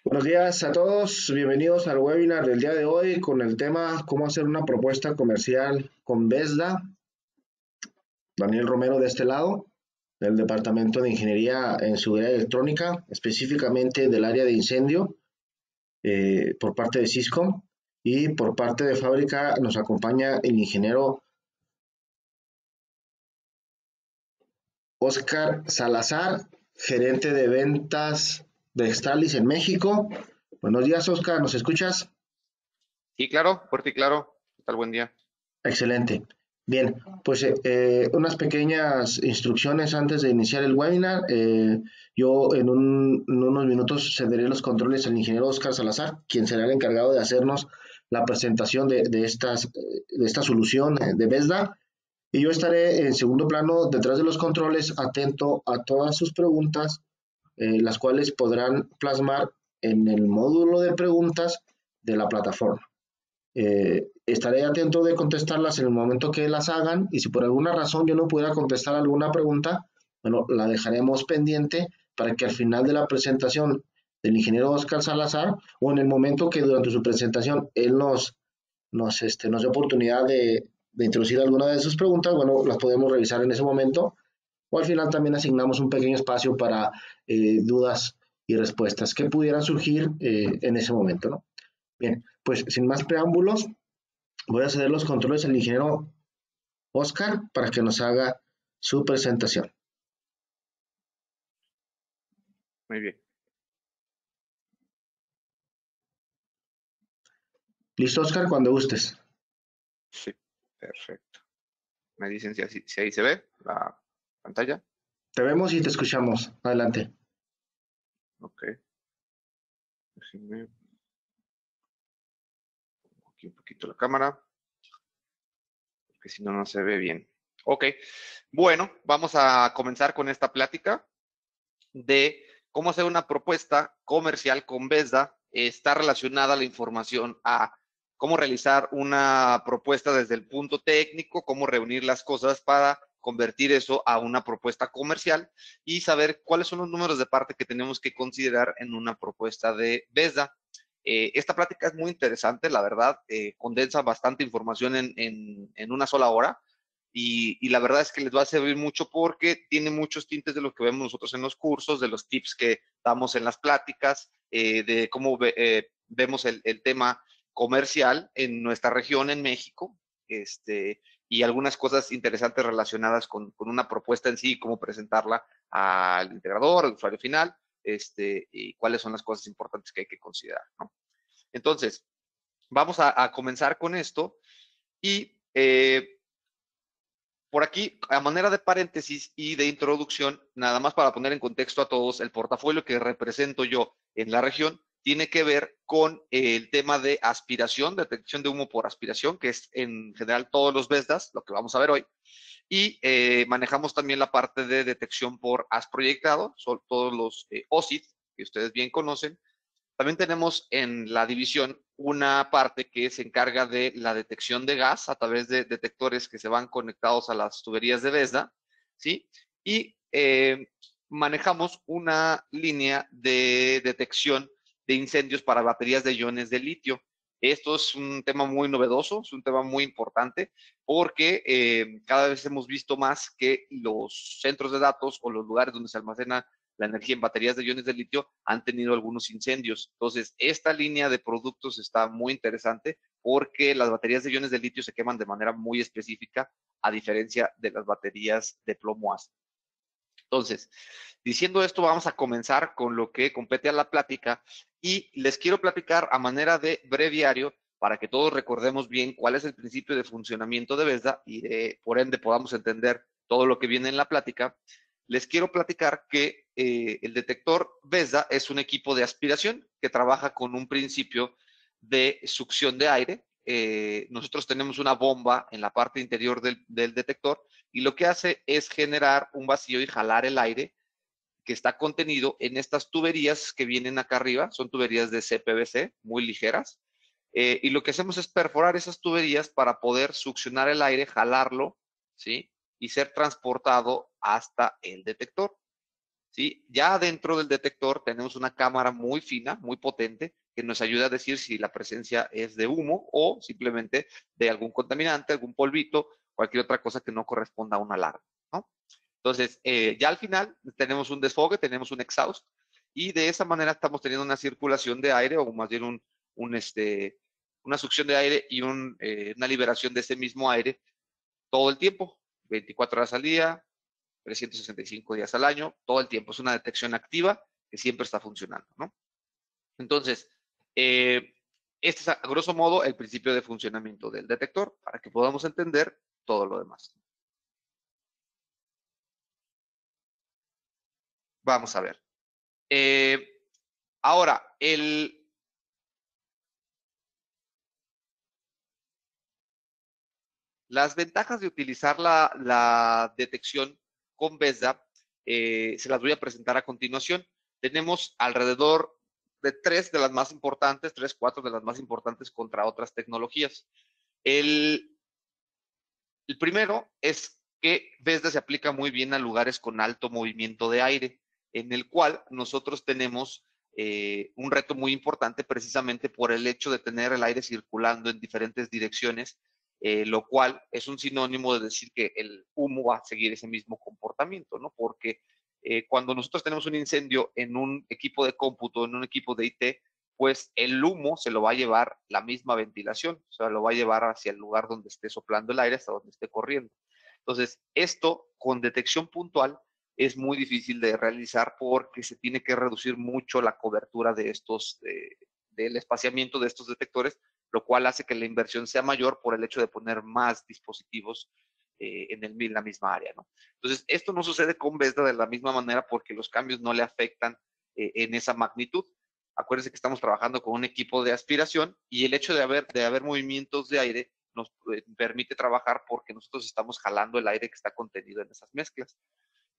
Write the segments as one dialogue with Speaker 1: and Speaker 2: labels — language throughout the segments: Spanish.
Speaker 1: Buenos días a todos, bienvenidos al webinar del día de hoy con el tema cómo hacer una propuesta comercial con Vesda. Daniel Romero de este lado, del Departamento de Ingeniería en Seguridad Electrónica, específicamente del área de incendio por parte de Cisco, y por parte de fábrica nos acompaña el ingeniero Oscar Salazar, gerente de ventas de Stralis en México. Buenos días, Oscar, ¿nos escuchas?
Speaker 2: Sí, claro, fuerte y claro. ¿Qué tal? Buen día.
Speaker 1: Excelente. Bien, pues unas pequeñas instrucciones antes de iniciar el webinar. Yo en unos minutos cederé los controles al ingeniero Oscar Salazar, quien será el encargado de hacernos la presentación de esta solución de Vesda. Y yo estaré en segundo plano detrás de los controles, atento a todas sus preguntas, las cuales podrán plasmar en el módulo de preguntas de la plataforma. Estaré atento de contestarlas en el momento que las hagan y si por alguna razón yo no pudiera contestar alguna pregunta, bueno, la dejaremos pendiente para que al final de la presentación del ingeniero Oscar Salazar o en el momento que durante su presentación él nos dé oportunidad de introducir alguna de sus preguntas, bueno, las podemos revisar en ese momento o al final también asignamos un pequeño espacio para dudas y respuestas que pudieran surgir en ese momento, ¿no? Bien, pues sin más preámbulos, voy a ceder los controles al ingeniero Oscar para que nos haga su presentación.
Speaker 2: Muy bien.
Speaker 1: ¿Listo, Oscar? Cuando gustes.
Speaker 2: Sí, perfecto. Me dicen si ahí se ve la pantalla.
Speaker 1: Te vemos y te escuchamos. Adelante.
Speaker 2: Ok. Déjenme aquí un poquito la cámara, porque si no, no se ve bien. Ok. Bueno, vamos a comenzar con esta plática de cómo hacer una propuesta comercial con Vesda. Está relacionada la información a cómo realizar una propuesta desde el punto técnico, cómo reunir las cosas para convertir eso a una propuesta comercial y saber cuáles son los números de parte que tenemos que considerar en una propuesta de Vesda. Esta plática es muy interesante, la verdad, condensa bastante información en una sola hora y la verdad es que les va a servir mucho porque tiene muchos tintes de lo que vemos nosotros en los cursos, de los tips que damos en las pláticas, de cómo vemos el tema comercial en nuestra región, en México, y algunas cosas interesantes relacionadas con una propuesta en sí, cómo presentarla al integrador, al usuario final, y cuáles son las cosas importantes que hay que considerar, ¿no? Entonces, vamos a comenzar con esto y por aquí, a manera de paréntesis y de introducción, nada más para poner en contexto a todos, el portafolio que represento yo en la región tiene que ver con el tema de aspiración, detección de humo por aspiración, que es en general todos los VESDAS, lo que vamos a ver hoy, y manejamos también la parte de detección por haz proyectado, son todos los OSIT, que ustedes bien conocen. También tenemos en la división una parte que se encarga de la detección de gas a través de detectores que se van conectados a las tuberías de Vesda, ¿sí? Y manejamos una línea de detección de incendios para baterías de iones de litio. Esto es un tema muy novedoso, es un tema muy importante, porque cada vez hemos visto más que los centros de datos o los lugares donde se almacena la energía en baterías de iones de litio han tenido algunos incendios. Entonces, esta línea de productos está muy interesante porque las baterías de iones de litio se queman de manera muy específica, a diferencia de las baterías de plomo ácido. Entonces, diciendo esto, vamos a comenzar con lo que compete a la plática y les quiero platicar a manera de breviario para que todos recordemos bien cuál es el principio de funcionamiento de Vesda y por ende podamos entender todo lo que viene en la plática. Les quiero platicar que el detector Vesda es un equipo de aspiración que trabaja con un principio de succión de aire. Nosotros tenemos una bomba en la parte interior del detector y lo que hace es generar un vacío y jalar el aire que está contenido en estas tuberías que vienen acá arriba, son tuberías de CPVC muy ligeras, y lo que hacemos es perforar esas tuberías para poder succionar el aire, jalarlo, ¿sí? Y ser transportado hasta el detector. ¿sí? Ya dentro del detector tenemos una cámara muy fina, muy potente, que nos ayuda a decir si la presencia es de humo o simplemente de algún contaminante, algún polvito, cualquier otra cosa que no corresponda a una alarma, ¿no? Entonces, ya al final tenemos un desfogue, tenemos un exhaust, y de esa manera estamos teniendo una circulación de aire, o más bien una succión de aire y una liberación de ese mismo aire todo el tiempo, 24 horas al día, 365 días al año, todo el tiempo. Es una detección activa que siempre está funcionando, ¿no? Entonces, este es a grosso modo el principio de funcionamiento del detector para que podamos entender todo lo demás. Vamos a ver. Ahora, las ventajas de utilizar la detección con BESDA se las voy a presentar a continuación. Tenemos alrededor de tres, cuatro de las más importantes contra otras tecnologías. El primero es que BESDA se aplica muy bien a lugares con alto movimiento de aire, en el cual nosotros tenemos un reto muy importante precisamente por el hecho de tener el aire circulando en diferentes direcciones, lo cual es un sinónimo de decir que el humo va a seguir ese mismo comportamiento, ¿no? Porque cuando nosotros tenemos un incendio en un equipo de cómputo, en un equipo de IT, pues el humo se lo va a llevar la misma ventilación, o sea, lo va a llevar hacia el lugar donde esté soplando el aire, hasta donde esté corriendo. Entonces, esto con detección puntual es muy difícil de realizar porque se tiene que reducir mucho la cobertura de del espaciamiento de estos detectores, lo cual hace que la inversión sea mayor por el hecho de poner más dispositivos en la misma área, ¿no? Entonces, esto no sucede con BESDA de la misma manera porque los cambios no le afectan en esa magnitud. Acuérdense que estamos trabajando con un equipo de aspiración y el hecho de haber movimientos de aire nos permite trabajar porque nosotros estamos jalando el aire que está contenido en esas mezclas.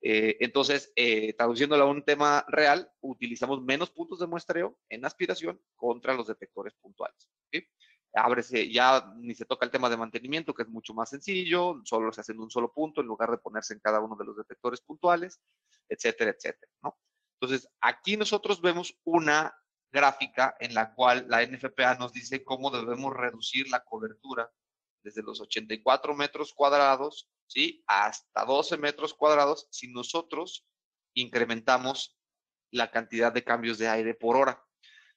Speaker 2: Entonces, traduciéndolo a un tema real, utilizamos menos puntos de muestreo en aspiración contra los detectores puntuales. ¿Sí? Ábrese, ya ni se toca el tema de mantenimiento, que es mucho más sencillo, solo se hace en un solo punto en lugar de ponerse en cada uno de los detectores puntuales, etcétera, etcétera, ¿no? Entonces, aquí nosotros vemos una gráfica en la cual la NFPA nos dice cómo debemos reducir la cobertura desde los 84 metros cuadrados, ¿sí? Hasta 12 metros cuadrados si nosotros incrementamos la cantidad de cambios de aire por hora,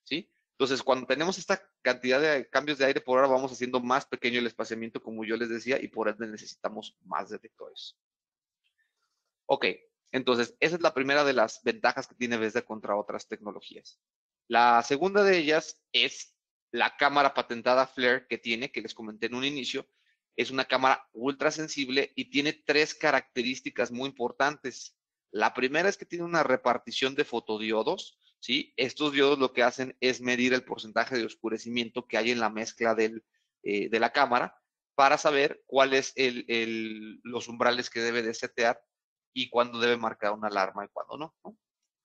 Speaker 2: ¿sí? Entonces, cuando tenemos esta cantidad de cambios de aire por hora, vamos haciendo más pequeño el espaciamiento, como yo les decía, y por ende necesitamos más detectores. Ok, entonces, esa es la primera de las ventajas que tiene BESDA contra otras tecnologías. La segunda de ellas es la cámara patentada FLIR que tiene, que les comenté en un inicio. Es una cámara ultra sensible y tiene tres características muy importantes. La primera es que tiene una repartición de fotodiodos, ¿sí? Estos diodos lo que hacen es medir el porcentaje de oscurecimiento que hay en la mezcla de la cámara para saber cuáles los umbrales que debe de setear y cuándo debe marcar una alarma y cuándo no, ¿no?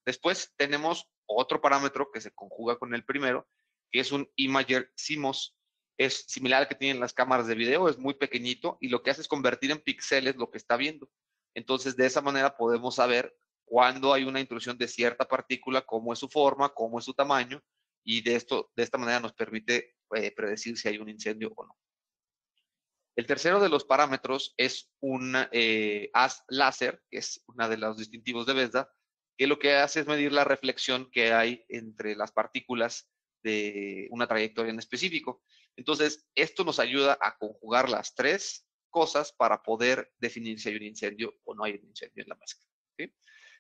Speaker 2: Después tenemos otro parámetro que se conjuga con el primero, que es un Imager CMOS. Es similar al que tienen las cámaras de video, es muy pequeñito y lo que hace es convertir en píxeles lo que está viendo. Entonces, de esa manera podemos saber cuándo hay una intrusión de cierta partícula, cómo es su forma, cómo es su tamaño, y de esta manera nos permite predecir si hay un incendio o no. El tercero de los parámetros es un haz láser, que es uno de los distintivos de BESDA, que lo que hace es medir la reflexión que hay entre las partículas de una trayectoria en específico. Entonces, esto nos ayuda a conjugar las tres cosas para poder definir si hay un incendio o no hay un incendio en la mezcla. ¿Sí?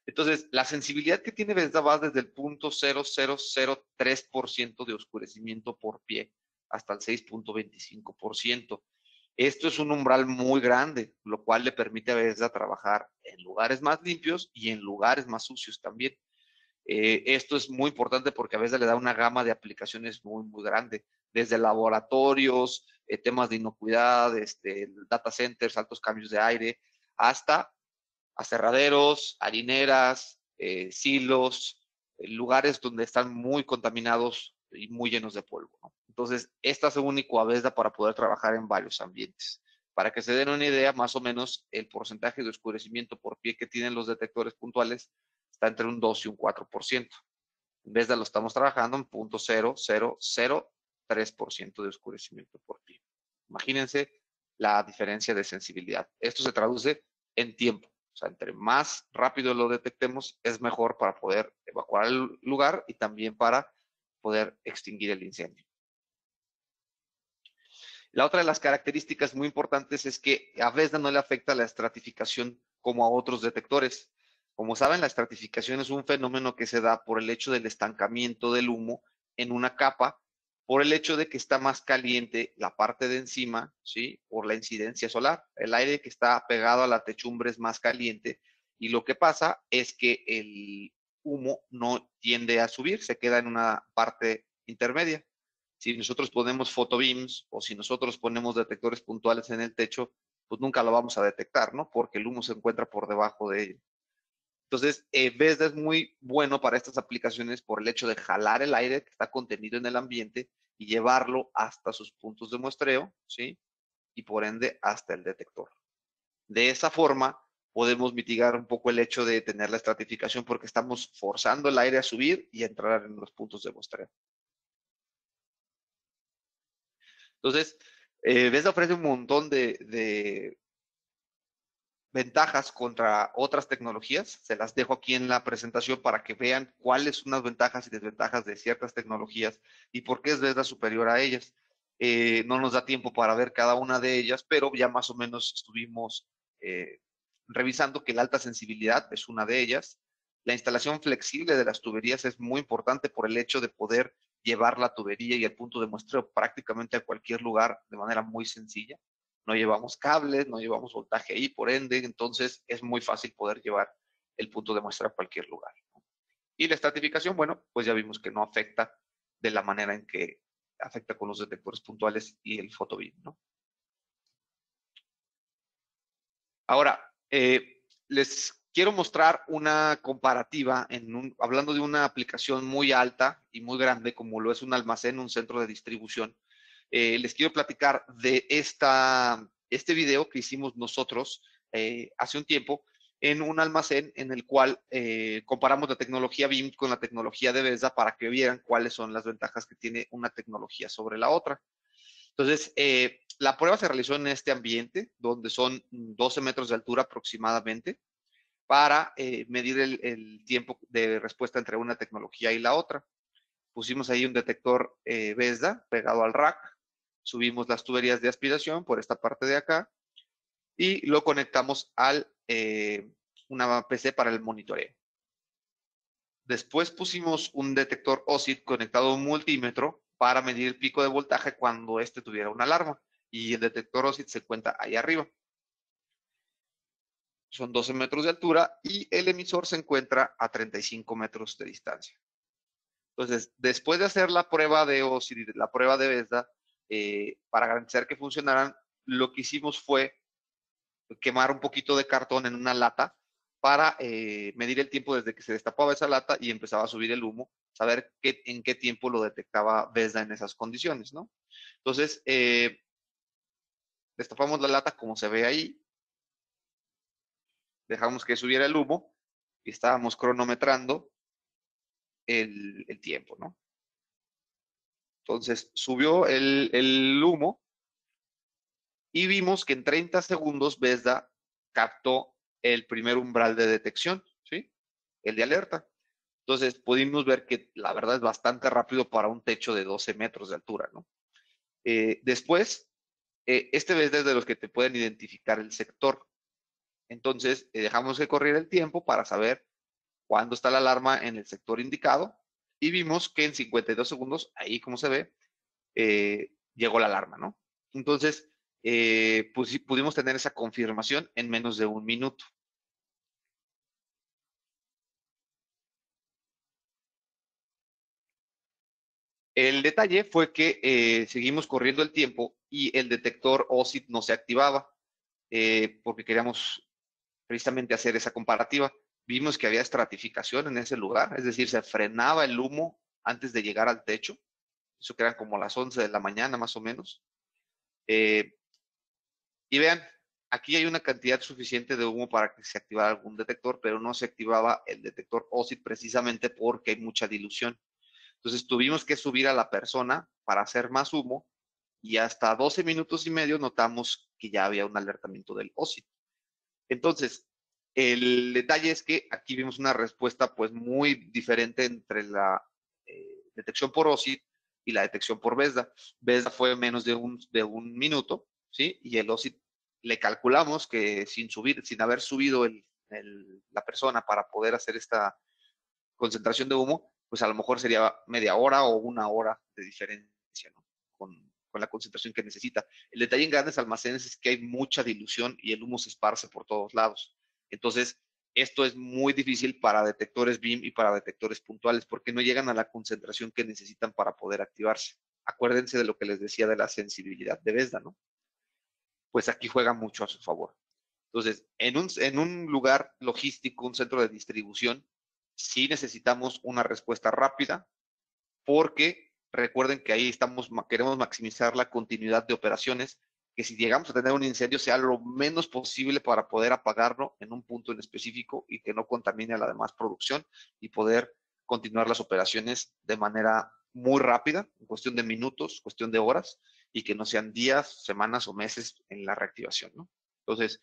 Speaker 2: Entonces, la sensibilidad que tiene BESDA va desde el 0.0003% de oscurecimiento por pie hasta el 6.25%. Esto es un umbral muy grande, lo cual le permite a BESDA trabajar en lugares más limpios y en lugares más sucios también. Esto es muy importante porque a veces le da una gama de aplicaciones muy, muy grande, desde laboratorios, temas de inocuidad, data centers, altos cambios de aire, hasta aserraderos, harineras, silos, lugares donde están muy contaminados y muy llenos de polvo, ¿no? Entonces, esta es único a BESDA para poder trabajar en varios ambientes. Para que se den una idea, más o menos el porcentaje de oscurecimiento por pie que tienen los detectores puntuales está entre un 2 y un 4%. En vez de lo estamos trabajando en 0.0003% de oscurecimiento por pi. Imagínense la diferencia de sensibilidad. Esto se traduce en tiempo. O sea, entre más rápido lo detectemos, es mejor para poder evacuar el lugar y también para poder extinguir el incendio. La otra de las características muy importantes es que a VESDA no le afecta la estratificación como a otros detectores. Como saben, la estratificación es un fenómeno que se da por el hecho del estancamiento del humo en una capa, por el hecho de que está más caliente la parte de encima, ¿sí? Por la incidencia solar. El aire que está pegado a la techumbre es más caliente y lo que pasa es que el humo no tiende a subir, se queda en una parte intermedia. Si nosotros ponemos photobeams o si nosotros ponemos detectores puntuales en el techo, pues nunca lo vamos a detectar, ¿no? Porque el humo se encuentra por debajo de ello. Entonces, VESDA es muy bueno para estas aplicaciones por el hecho de jalar el aire que está contenido en el ambiente y llevarlo hasta sus puntos de muestreo, ¿sí? Y por ende hasta el detector. De esa forma, podemos mitigar un poco el hecho de tener la estratificación porque estamos forzando el aire a subir y a entrar en los puntos de muestreo. Entonces, VESDA ofrece un montón de ventajas contra otras tecnologías. Se las dejo aquí en la presentación para que vean cuáles son las ventajas y desventajas de ciertas tecnologías y por qué es VESDA superior a ellas. No nos da tiempo para ver cada una de ellas, pero ya más o menos estuvimos revisando que la alta sensibilidad es una de ellas. La instalación flexible de las tuberías es muy importante por el hecho de poder llevar la tubería y el punto de muestreo prácticamente a cualquier lugar de manera muy sencilla. No llevamos cables, no llevamos voltaje ahí, por ende, entonces es muy fácil poder llevar el punto de muestra a cualquier lugar. Y la estratificación, bueno, pues ya vimos que no afecta de la manera en que afecta con los detectores puntuales y el photobeam, ¿no? Ahora, les quiero mostrar una comparativa hablando de una aplicación muy alta y muy grande como lo es un almacén, un centro de distribución. Les quiero platicar de este video que hicimos nosotros hace un tiempo en un almacén en el cual comparamos la tecnología BIM con la tecnología de VESDA para que vieran cuáles son las ventajas que tiene una tecnología sobre la otra. Entonces, la prueba se realizó en este ambiente, donde son 12 metros de altura aproximadamente, para medir el tiempo de respuesta entre una tecnología y la otra. Pusimos ahí un detector VESDA pegado al rack, subimos las tuberías de aspiración por esta parte de acá y lo conectamos a una PC para el monitoreo. Después pusimos un detector OSIT conectado a un multímetro para medir el pico de voltaje cuando este tuviera una alarma. Y el detector OSIT se encuentra ahí arriba. Son 12 metros de altura y el emisor se encuentra a 35 metros de distancia. Entonces, después de hacer la prueba de OSIT y la prueba de VESDA, para garantizar que funcionaran, lo que hicimos fue quemar un poquito de cartón en una lata para medir el tiempo desde que se destapaba esa lata y empezaba a subir el humo, saber en qué tiempo lo detectaba VESDA en esas condiciones, ¿no? Entonces, destapamos la lata como se ve ahí, dejamos que subiera el humo y estábamos cronometrando el tiempo, ¿no? Entonces, subió el humo y vimos que en 30 segundos VESDA captó el primer umbral de detección, ¿sí? El de alerta. Entonces pudimos ver que la verdad es bastante rápido para un techo de 12 metros de altura, ¿no? Después, este ves desde los que te pueden identificar el sector. Entonces, dejamos que corriera el tiempo para saber cuándo está la alarma en el sector indicado y vimos que en 52 segundos, ahí como se ve, llegó la alarma, ¿no? Entonces, pues sí, pudimos tener esa confirmación en menos de un minuto. El detalle fue que seguimos corriendo el tiempo y el detector OSIT no se activaba porque queríamos precisamente hacer esa comparativa. Vimos que había estratificación en ese lugar, es decir, se frenaba el humo antes de llegar al techo. Eso que eran como las 11 de la mañana más o menos. Y vean, aquí hay una cantidad suficiente de humo para que se activara algún detector, pero no se activaba el detector OSIT precisamente porque hay mucha dilución. Entonces tuvimos que subir a la persona para hacer más humo y hasta 12 minutos y medio notamos que ya había un alertamiento del OSIT. Entonces, el detalle es que aquí vimos una respuesta pues muy diferente entre la detección por OSIT y la detección por VESDA. VESDA fue menos de un minuto, ¿sí? Y el OSIT le calculamos que sin haber subido la persona para poder hacer esta concentración de humo, pues a lo mejor sería media hora o una hora de diferencia, ¿no? Con la concentración que necesita. El detalle en grandes almacenes es que hay mucha dilución y el humo se esparce por todos lados. Entonces, esto es muy difícil para detectores BIM y para detectores puntuales porque no llegan a la concentración que necesitan para poder activarse. Acuérdense de lo que les decía de la sensibilidad de VESDA, ¿no? Pues aquí juega mucho a su favor. Entonces, en un lugar logístico, un centro de distribución, sí necesitamos una respuesta rápida porque recuerden que ahí queremos maximizar la continuidad de operaciones, que si llegamos a tener un incendio sea lo menos posible para poder apagarlo en un punto en específico y que no contamine a la demás producción y poder continuar las operaciones de manera muy rápida, en cuestión de minutos, cuestión de horas, y que no sean días, semanas o meses en la reactivación, ¿no? Entonces,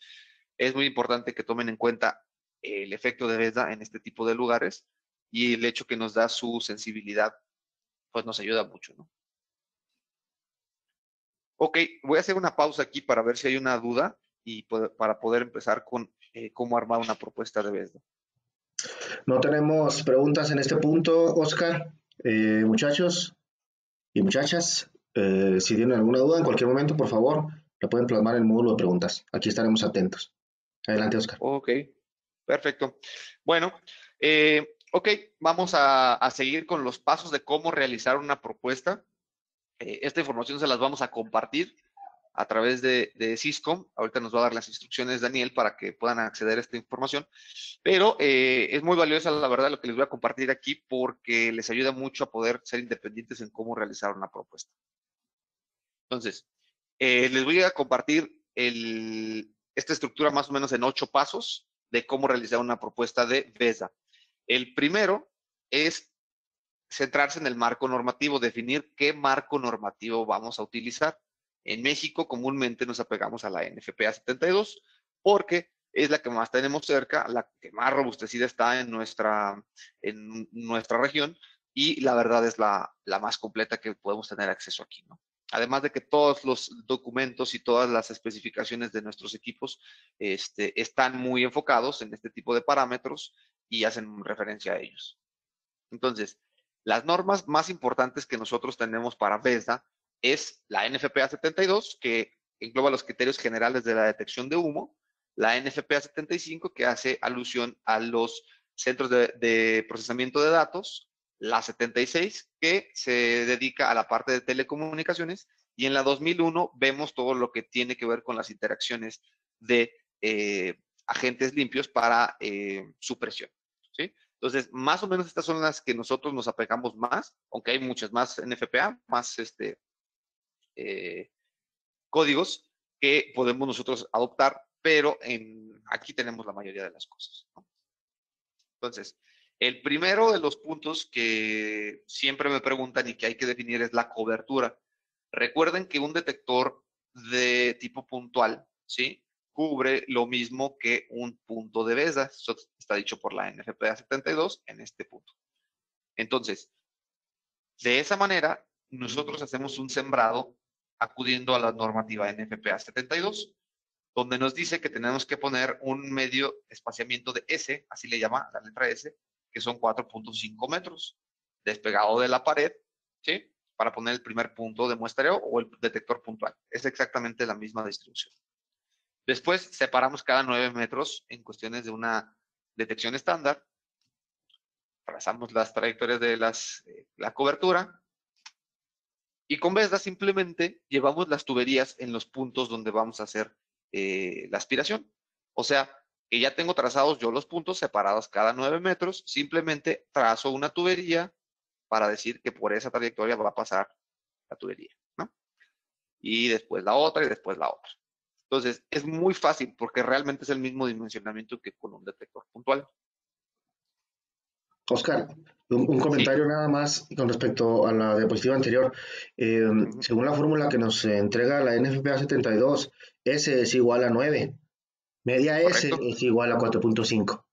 Speaker 2: es muy importante que tomen en cuenta el efecto de VESDA en este tipo de lugares y el hecho que nos da su sensibilidad pues nos ayuda mucho, ¿no? Ok, voy a hacer una pausa aquí para ver si hay una duda y para poder empezar con cómo armar una propuesta de BESDA.
Speaker 1: No tenemos preguntas en este punto, Oscar. Muchachos y muchachas, si tienen alguna duda en cualquier momento, por favor, la pueden plasmar en el módulo de preguntas. Aquí estaremos atentos. Adelante, Oscar.
Speaker 2: Ok, perfecto. Bueno, ok, vamos a seguir con los pasos de cómo realizar una propuesta. Esta información se las vamos a compartir a través de Syscom. Ahorita nos va a dar las instrucciones Daniel para que puedan acceder a esta información. Pero es muy valiosa, la verdad, lo que les voy a compartir aquí porque les ayuda mucho a poder ser independientes en cómo realizar una propuesta. Entonces, les voy a compartir esta estructura más o menos en 8 pasos de cómo realizar una propuesta de VESDA. El primero es centrarse en el marco normativo, definir qué marco normativo vamos a utilizar. En México comúnmente nos apegamos a la NFPA 72 porque es la que más tenemos cerca, la que más robustecida está en nuestra región y la verdad es la más completa que podemos tener acceso aquí, ¿no? Además de que todos los documentos y todas las especificaciones de nuestros equipos están muy enfocados en este tipo de parámetros y hacen referencia a ellos. Entonces, las normas más importantes que nosotros tenemos para VESDA es la NFPA 72, que engloba los criterios generales de la detección de humo, la NFPA 75, que hace alusión a los centros de procesamiento de datos, la 76, que se dedica a la parte de telecomunicaciones, y en la 2001 vemos todo lo que tiene que ver con las interacciones de agentes limpios para supresión, ¿sí? Entonces, más o menos estas son las que nosotros nos apegamos más, aunque hay muchas más NFPA, más códigos que podemos nosotros adoptar, pero aquí tenemos la mayoría de las cosas, ¿no? Entonces, el primero de los puntos que siempre me preguntan y que hay que definir es la cobertura. Recuerden que un detector de tipo puntual, ¿sí?, cubre lo mismo que un punto de VESDA. Eso está dicho por la NFPA 72 en este punto. Entonces, de esa manera, nosotros hacemos un sembrado acudiendo a la normativa NFPA 72, donde nos dice que tenemos que poner un medio espaciamiento de S, así le llama la letra S, que son 4.5 metros, despegado de la pared, ¿sí?, para poner el primer punto de muestreo o el detector puntual. Es exactamente la misma distribución. Después separamos cada 9 metros en cuestiones de una detección estándar, trazamos las trayectorias de la cobertura y con VESDA simplemente llevamos las tuberías en los puntos donde vamos a hacer la aspiración. O sea, que ya tengo trazados yo los puntos separados cada 9 metros, simplemente trazo una tubería para decir que por esa trayectoria va a pasar la tubería, ¿no? Y después la otra y después la otra. Entonces, es muy fácil porque realmente es el mismo dimensionamiento que con un detector puntual.
Speaker 1: Oscar, un
Speaker 2: Sí.
Speaker 1: comentario nada más con respecto a la diapositiva anterior.
Speaker 2: Ujú.
Speaker 1: Según la fórmula que nos entrega la NFPA 72, S es igual a 9, media S
Speaker 2: Correcto,
Speaker 1: es igual a 4.5.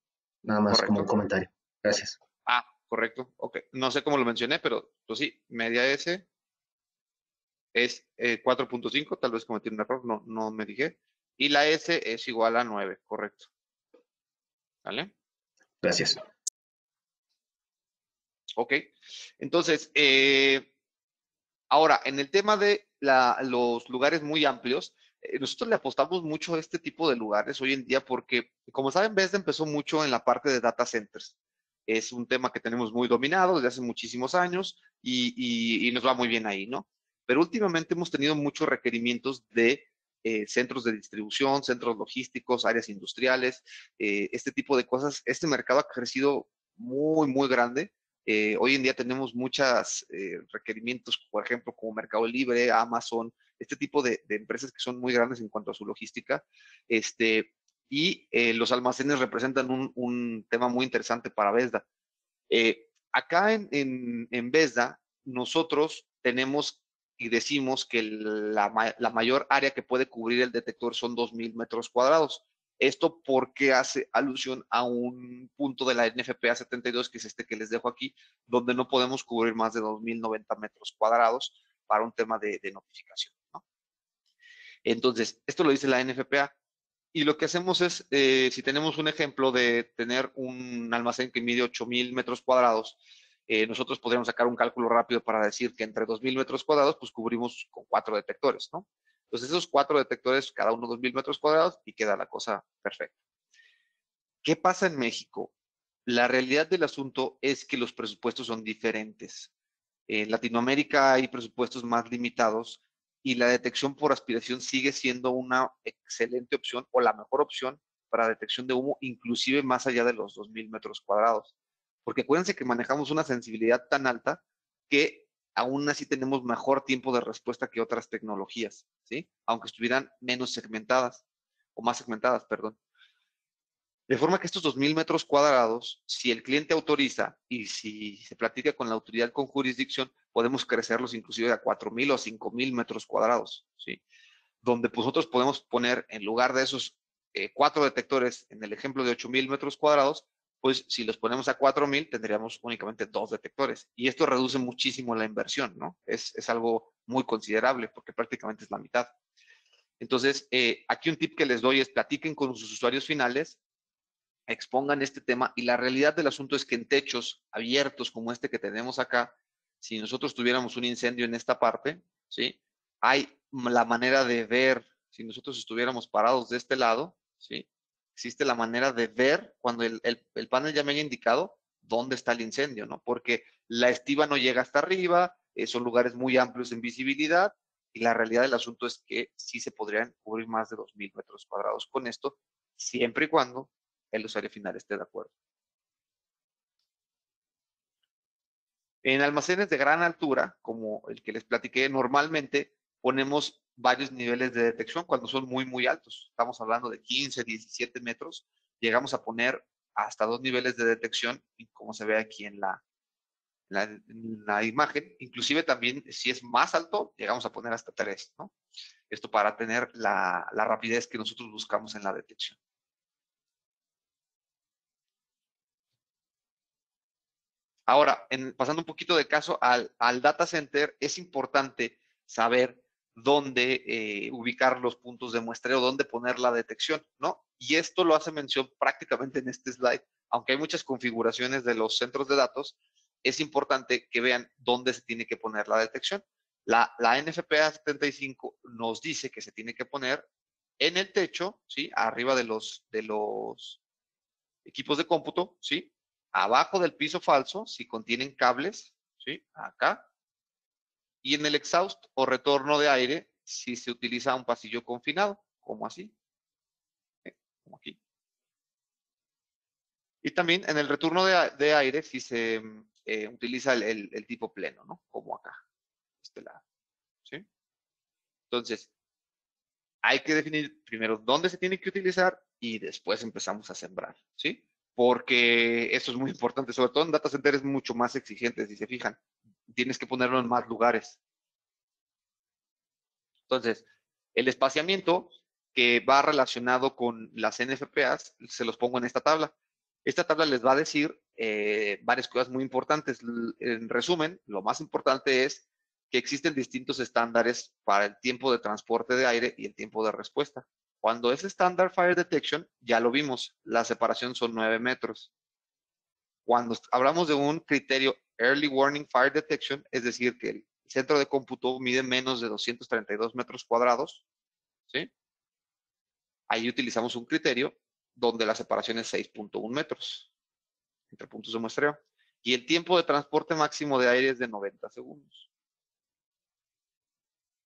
Speaker 1: Nada más como un
Speaker 2: correcto.
Speaker 1: comentario. Gracias.
Speaker 2: Ah, correcto. Ok. No sé cómo lo mencioné, pero pues sí, media S es 4.5, tal vez cometí un error, no me dije. Y la S es igual a 9, correcto. ¿Vale?
Speaker 1: Gracias.
Speaker 2: Ok. Entonces, ahora, en el tema de los lugares muy amplios, nosotros le apostamos mucho a este tipo de lugares hoy en día porque, como saben, Bethesda empezó mucho en la parte de data centers. Es un tema que tenemos muy dominado desde hace muchísimos años y nos va muy bien ahí, ¿no? Pero últimamente hemos tenido muchos requerimientos de centros de distribución, centros logísticos, áreas industriales, este tipo de cosas. Este mercado ha crecido muy, muy grande. Hoy en día tenemos muchos requerimientos, por ejemplo, como Mercado Libre, Amazon, este tipo de empresas que son muy grandes en cuanto a su logística. Y los almacenes representan un tema muy interesante para Vesda. Acá en Vesda, nosotros tenemos y decimos que la mayor área que puede cubrir el detector son 2.000 metros cuadrados. Esto porque hace alusión a un punto de la NFPA 72, que es este que les dejo aquí, donde no podemos cubrir más de 2.090 metros cuadrados para un tema de notificación, ¿no? Entonces, esto lo dice la NFPA. Y lo que hacemos es, si tenemos un ejemplo de tener un almacén que mide 8.000 metros cuadrados, nosotros podríamos sacar un cálculo rápido para decir que entre 2.000 metros cuadrados, pues cubrimos con 4 detectores, ¿no? Entonces, esos 4 detectores, cada uno 2.000 metros cuadrados y queda la cosa perfecta. ¿Qué pasa en México? La realidad del asunto es que los presupuestos son diferentes. En Latinoamérica hay presupuestos más limitados y la detección por aspiración sigue siendo una excelente opción o la mejor opción para detección de humo, inclusive más allá de los 2.000 metros cuadrados. Porque acuérdense que manejamos una sensibilidad tan alta que aún así tenemos mejor tiempo de respuesta que otras tecnologías, ¿sí? Aunque estuvieran menos segmentadas o más segmentadas, perdón. De forma que estos 2.000 metros cuadrados, si el cliente autoriza y si se platica con la autoridad con jurisdicción, podemos crecerlos inclusive a 4.000 o 5.000 metros cuadrados, ¿sí? Donde pues, nosotros podemos poner, en lugar de esos 4 detectores, en el ejemplo de 8.000 metros cuadrados, pues si los ponemos a 4.000, tendríamos únicamente 2 detectores. Y esto reduce muchísimo la inversión, ¿no? Es algo muy considerable porque prácticamente es la mitad. Entonces, aquí un tip que les doy es platiquen con sus usuarios finales, expongan este tema y la realidad del asunto es que en techos abiertos como este que tenemos acá, si nosotros tuviéramos un incendio en esta parte, ¿sí? Hay la manera de ver, si nosotros estuviéramos parados de este lado, ¿sí? Existe la manera de ver cuando el panel ya me haya indicado dónde está el incendio, ¿no? Porque la estiva no llega hasta arriba, son lugares muy amplios en visibilidad y la realidad del asunto es que sí se podrían cubrir más de 2.000 metros cuadrados con esto, siempre y cuando el usuario final esté de acuerdo. En almacenes de gran altura, como el que les platiqué, normalmente ponemos varios niveles de detección cuando son muy, muy altos. Estamos hablando de 15, 17 metros. Llegamos a poner hasta 2 niveles de detección, como se ve aquí en la imagen. Inclusive también, si es más alto, llegamos a poner hasta 3, ¿no? Esto para tener la rapidez que nosotros buscamos en la detección. Ahora, pasando un poquito de caso al data center, es importante saber dónde ubicar los puntos de muestreo, dónde poner la detección, ¿no? Y esto lo hace mención prácticamente en este slide. Aunque hay muchas configuraciones de los centros de datos, es importante que vean dónde se tiene que poner la detección. La NFPA 75 nos dice que se tiene que poner en el techo, ¿sí? Arriba de los equipos de cómputo, ¿sí? Abajo del piso falso, si contienen cables, ¿sí? Acá. Y en el exhaust o retorno de aire, si se utiliza un pasillo confinado, como así, como aquí. Y también en el retorno de aire, si se utiliza el tipo pleno, ¿no? Como acá, este lado, ¿sí? Entonces, hay que definir primero dónde se tiene que utilizar y después empezamos a sembrar, ¿sí? Porque eso es muy importante, sobre todo en data center es mucho más exigente, si se fijan. Tienes que ponerlo en más lugares. Entonces, el espaciamiento que va relacionado con las NFPAs, se los pongo en esta tabla. Esta tabla les va a decir varias cosas muy importantes. En resumen, lo más importante es que existen distintos estándares para el tiempo de transporte de aire y el tiempo de respuesta. Cuando es Standard Fire Detection, ya lo vimos, la separación son 9 metros. Cuando hablamos de un criterio Early Warning Fire Detection, es decir, que el centro de cómputo mide menos de 232 metros cuadrados, ¿sí? Ahí utilizamos un criterio donde la separación es 6.1 metros entre puntos de muestreo. Y el tiempo de transporte máximo de aire es de 90 segundos.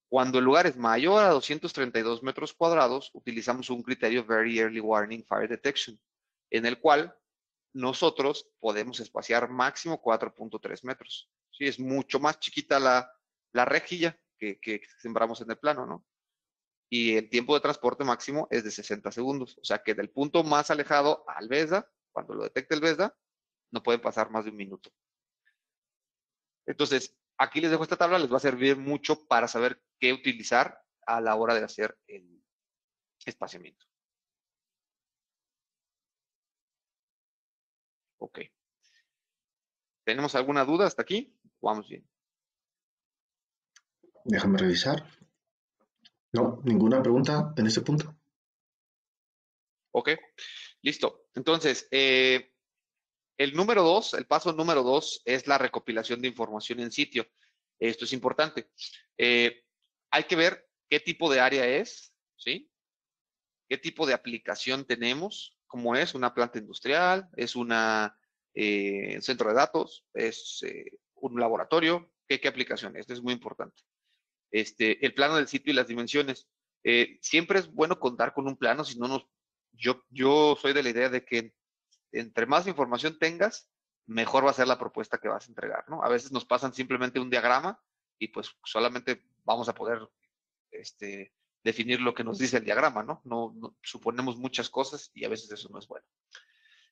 Speaker 2: Cuando el lugar es mayor a 232 metros cuadrados, utilizamos un criterio Very Early Warning Fire Detection, en el cual nosotros podemos espaciar máximo 4.3 metros. Sí, es mucho más chiquita la rejilla que sembramos en el plano, ¿no? Y el tiempo de transporte máximo es de 60 segundos. O sea que del punto más alejado al BESDA, cuando lo detecte el BESDA, no pueden pasar más de un minuto. Entonces, aquí les dejo esta tabla, les va a servir mucho para saber qué utilizar a la hora de hacer el espaciamiento. Ok. ¿Tenemos alguna duda hasta aquí? Vamos bien.
Speaker 1: Déjame revisar. No, ninguna pregunta en este punto.
Speaker 2: Ok, listo. Entonces, el número 2, el paso número 2 es la recopilación de información en sitio. Esto es importante. Hay que ver qué tipo de área es, ¿sí? ¿Qué tipo de aplicación tenemos? ¿Cómo es? ¿Una planta industrial? ¿Es un centro de datos? ¿Es un laboratorio? ¿Qué aplicación es? Esto es muy importante. El plano del sitio y las dimensiones. Siempre es bueno contar con un plano, si no yo soy de la idea de que entre más información tengas, mejor va a ser la propuesta que vas a entregar, ¿no? A veces nos pasan simplemente un diagrama y pues solamente vamos a poder definir lo que nos dice el diagrama, ¿no? No suponemos muchas cosas y a veces eso no es bueno.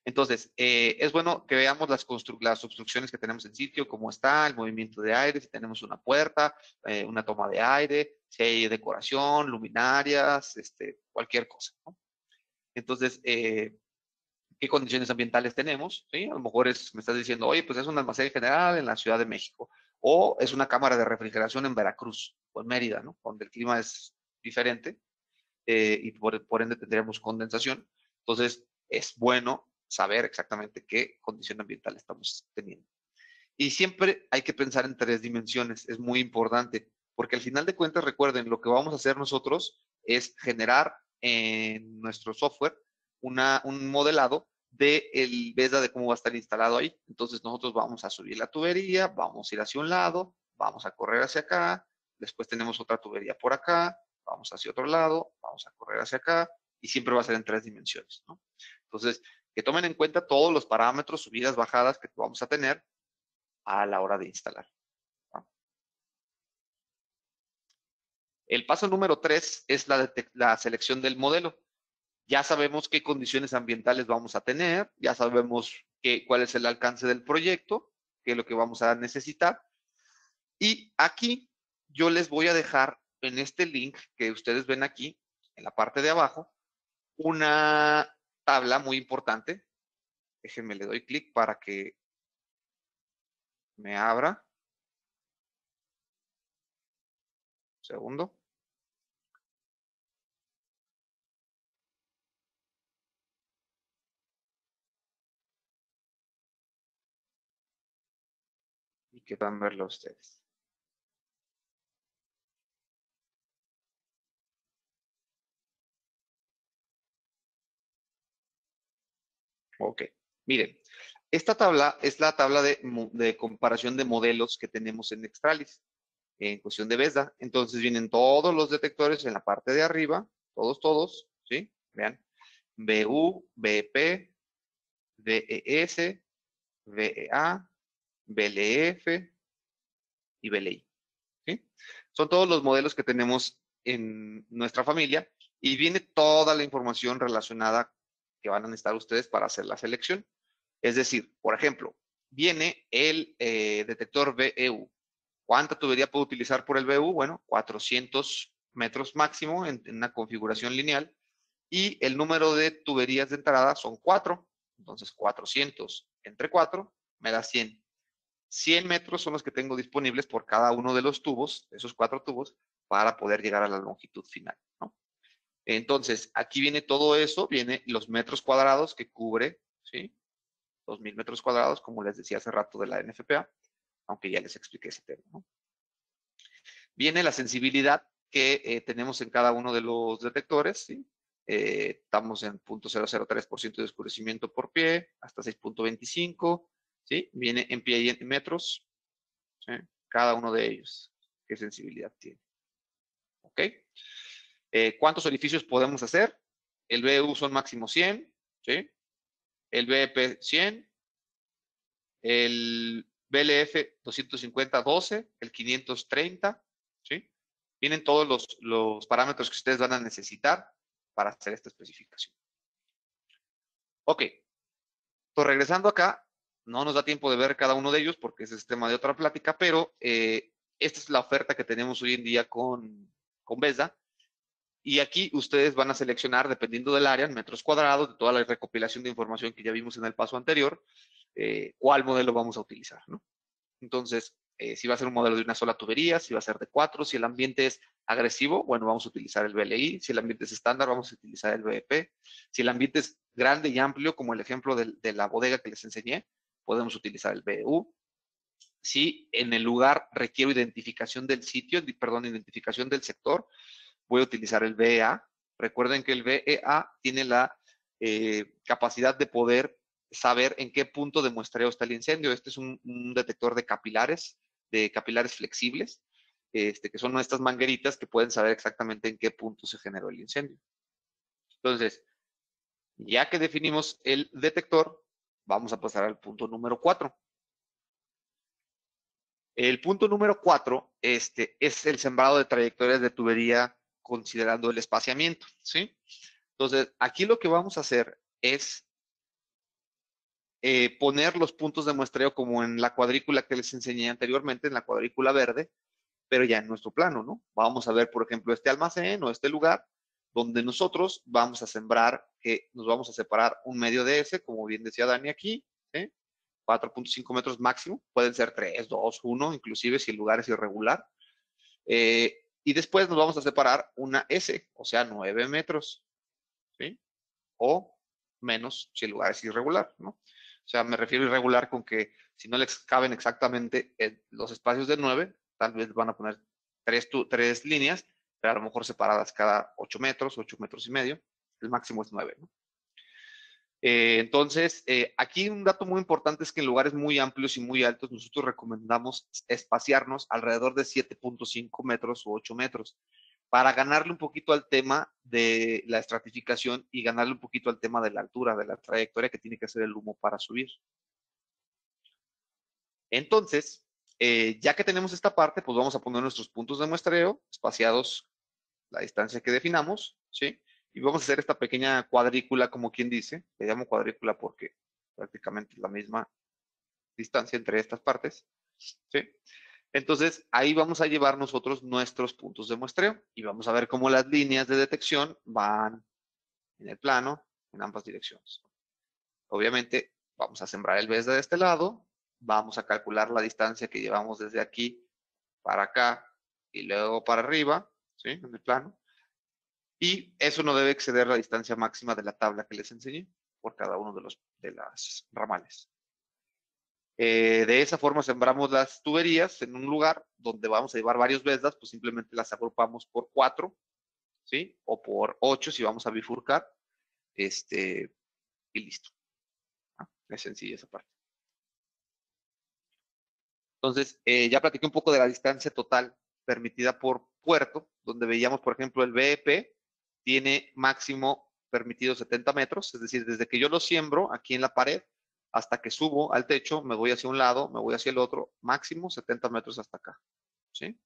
Speaker 2: Entonces, es bueno que veamos las obstrucciones que tenemos en sitio, cómo está, el movimiento de aire, si tenemos una puerta, una toma de aire, si hay decoración, luminarias, cualquier cosa, ¿no? Entonces, qué condiciones ambientales tenemos, ¿sí? A lo mejor me estás diciendo, oye, pues es un almacén general en la Ciudad de México, o es una cámara de refrigeración en Veracruz o en Mérida, ¿no? Donde el clima es diferente y por ende tendríamos condensación. Entonces, es bueno saber exactamente qué condición ambiental estamos teniendo. Y siempre hay que pensar en 3 dimensiones, es muy importante, porque al final de cuentas, recuerden, lo que vamos a hacer nosotros es generar en nuestro software un modelado del BESDA de cómo va a estar instalado ahí. Entonces nosotros vamos a subir la tubería, vamos a ir hacia un lado, vamos a correr hacia acá, después tenemos otra tubería por acá, vamos hacia otro lado, vamos a correr hacia acá, y siempre va a ser en 3 dimensiones, ¿no? Entonces, que tomen en cuenta todos los parámetros, subidas, bajadas que vamos a tener a la hora de instalar, ¿no? El paso número 3 es la selección del modelo. Ya sabemos qué condiciones ambientales vamos a tener, ya sabemos cuál es el alcance del proyecto, qué es lo que vamos a necesitar. Y aquí yo les voy a dejar en este link que ustedes ven aquí, en la parte de abajo, una tabla muy importante. Déjenme, le doy clic para que me abra. Un segundo. Y que van a verlo ustedes. Ok, miren, esta tabla es la tabla de comparación de modelos que tenemos en Nextralis, en cuestión de BESDA. Entonces vienen todos los detectores en la parte de arriba, todos, ¿sí? Vean, BU, BP, VES, VEA, BLF y BLI, ¿sí? Son todos los modelos que tenemos en nuestra familia y viene toda la información relacionada que van a necesitar ustedes para hacer la selección. Es decir, por ejemplo, viene el detector VEU. ¿Cuánta tubería puedo utilizar por el VEU? Bueno, 400 metros máximo en una configuración lineal. Y el número de tuberías de entrada son 4. Entonces, 400 entre 4 me da 100. 100 metros son los que tengo disponibles por cada uno de los tubos, esos 4 tubos, para poder llegar a la longitud final, ¿no? Entonces, aquí viene todo eso, viene los metros cuadrados que cubre, ¿sí? 2,000 metros cuadrados, como les decía hace rato de la NFPA, aunque ya les expliqué ese tema, ¿no? Viene la sensibilidad que tenemos en cada uno de los detectores, ¿sí? Estamos en 0.003% de oscurecimiento por pie, hasta 6.25, ¿sí? Viene en pie y en metros, ¿sí? Cada uno de ellos, qué sensibilidad tiene. ¿Ok? ¿Cuántos orificios podemos hacer? El BU son máximo 100, ¿sí? El BEP 100, el BLF 250, 12, el 530, ¿sí? Vienen todos los parámetros que ustedes van a necesitar para hacer esta especificación. Ok, pues regresando acá, no nos da tiempo de ver cada uno de ellos porque ese es tema de otra plática, pero esta es la oferta que tenemos hoy en día con BESDA. Y aquí ustedes van a seleccionar, dependiendo del área, en metros cuadrados, de toda la recopilación de información que ya vimos en el paso anterior, cuál modelo vamos a utilizar, ¿no? Entonces, si va a ser un modelo de una sola tubería, si va a ser de 4, si el ambiente es agresivo, bueno, vamos a utilizar el BLI, si el ambiente es estándar, vamos a utilizar el BEP, si el ambiente es grande y amplio, como el ejemplo de la bodega que les enseñé, podemos utilizar el BEU. Si en el lugar requiero identificación del sitio, perdón, identificación del sector, voy a utilizar el BEA. Recuerden que el BEA tiene la capacidad de poder saber en qué punto de muestreo está el incendio. Este es un detector de capilares flexibles, que son estas mangueritas que pueden saber exactamente en qué punto se generó el incendio. Entonces, ya que definimos el detector, vamos a pasar al punto número 4. El punto número 4 es el sembrado de trayectorias de tubería considerando el espaciamiento, ¿sí? Entonces, aquí lo que vamos a hacer es poner los puntos de muestreo como en la cuadrícula que les enseñé anteriormente, en la cuadrícula verde, pero ya en nuestro plano, ¿no? Vamos a ver, por ejemplo, este almacén o este lugar donde nosotros vamos a sembrar, que nos vamos a separar un medio de ese, como bien decía Dani aquí, ¿sí? 4.5 metros máximo, pueden ser 3, 2, 1, inclusive si el lugar es irregular. Y después nos vamos a separar una S, o sea, 9 metros, ¿sí? O menos si el lugar es irregular, ¿no? O sea, me refiero irregular con que si no les caben exactamente los espacios de 9, tal vez van a poner tres líneas, pero a lo mejor separadas cada 8 metros, 8 metros y medio. El máximo es 9, ¿no? Entonces, aquí un dato muy importante es que en lugares muy amplios y muy altos nosotros recomendamos espaciarnos alrededor de 7.5 metros o 8 metros para ganarle un poquito al tema de la estratificación y ganarle un poquito al tema de la altura, de la trayectoria que tiene que hacer el humo para subir. Entonces, ya que tenemos esta parte, pues vamos a poner nuestros puntos de muestreo espaciados la distancia que definamos, ¿sí? Y vamos a hacer esta pequeña cuadrícula, como quien dice, le llamo cuadrícula porque prácticamente es la misma distancia entre estas partes, ¿sí? Entonces, ahí vamos a llevar nosotros nuestros puntos de muestreo y vamos a ver cómo las líneas de detección van en el plano en ambas direcciones. Obviamente, vamos a sembrar el BESDA de este lado, vamos a calcular la distancia que llevamos desde aquí para acá y luego para arriba, ¿sí? En el plano. Y eso no debe exceder la distancia máxima de la tabla que les enseñé por cada uno de las ramales. De esa forma sembramos las tuberías en un lugar donde vamos a llevar varios BESDAs, pues simplemente las agrupamos por 4, ¿sí? O por 8 si vamos a bifurcar, y listo. ¿Ah? Es sencilla esa parte. Entonces, ya platiqué un poco de la distancia total permitida por puerto, donde veíamos, por ejemplo, el BEP tiene máximo permitido 70 metros, es decir, desde que yo lo siembro aquí en la pared hasta que subo al techo, me voy hacia un lado, me voy hacia el otro, máximo 70 metros hasta acá, ¿sí?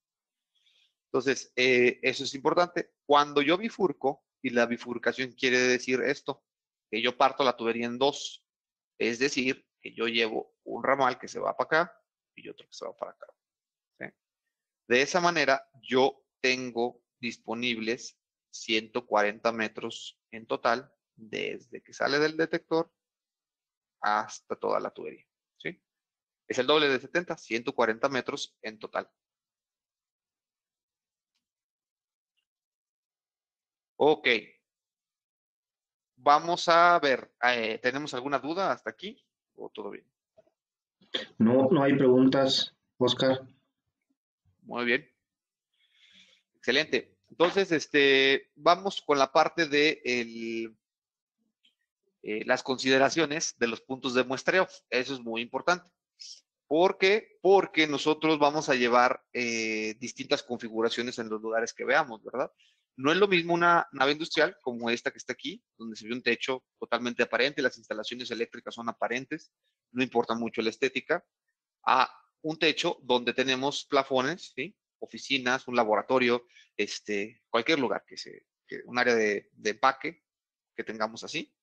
Speaker 2: Entonces, eso es importante. Cuando yo bifurco, y la bifurcación quiere decir esto, que yo parto la tubería en dos, es decir, que yo llevo un ramal que se va para acá y otro que se va para acá. ¿Sí? De esa manera, yo tengo disponibles 140 metros en total, desde que sale del detector hasta toda la tubería. ¿Sí? Es el doble de 70, 140 metros en total. Ok. Vamos a ver, ¿tenemos alguna duda hasta aquí? ¿O todo bien?
Speaker 1: No, no hay preguntas, Oscar.
Speaker 2: Muy bien. Excelente. Entonces, vamos con la parte de las consideraciones de los puntos de muestreo. Eso es muy importante. ¿Por qué? Porque nosotros vamos a llevar distintas configuraciones en los lugares que veamos, ¿verdad? No es lo mismo una nave industrial como esta que está aquí, donde se ve un techo totalmente aparente, las instalaciones eléctricas son aparentes, no importa mucho la estética, a un techo donde tenemos plafones, ¿sí? Oficinas, un laboratorio, cualquier lugar un área de empaque que tengamos así,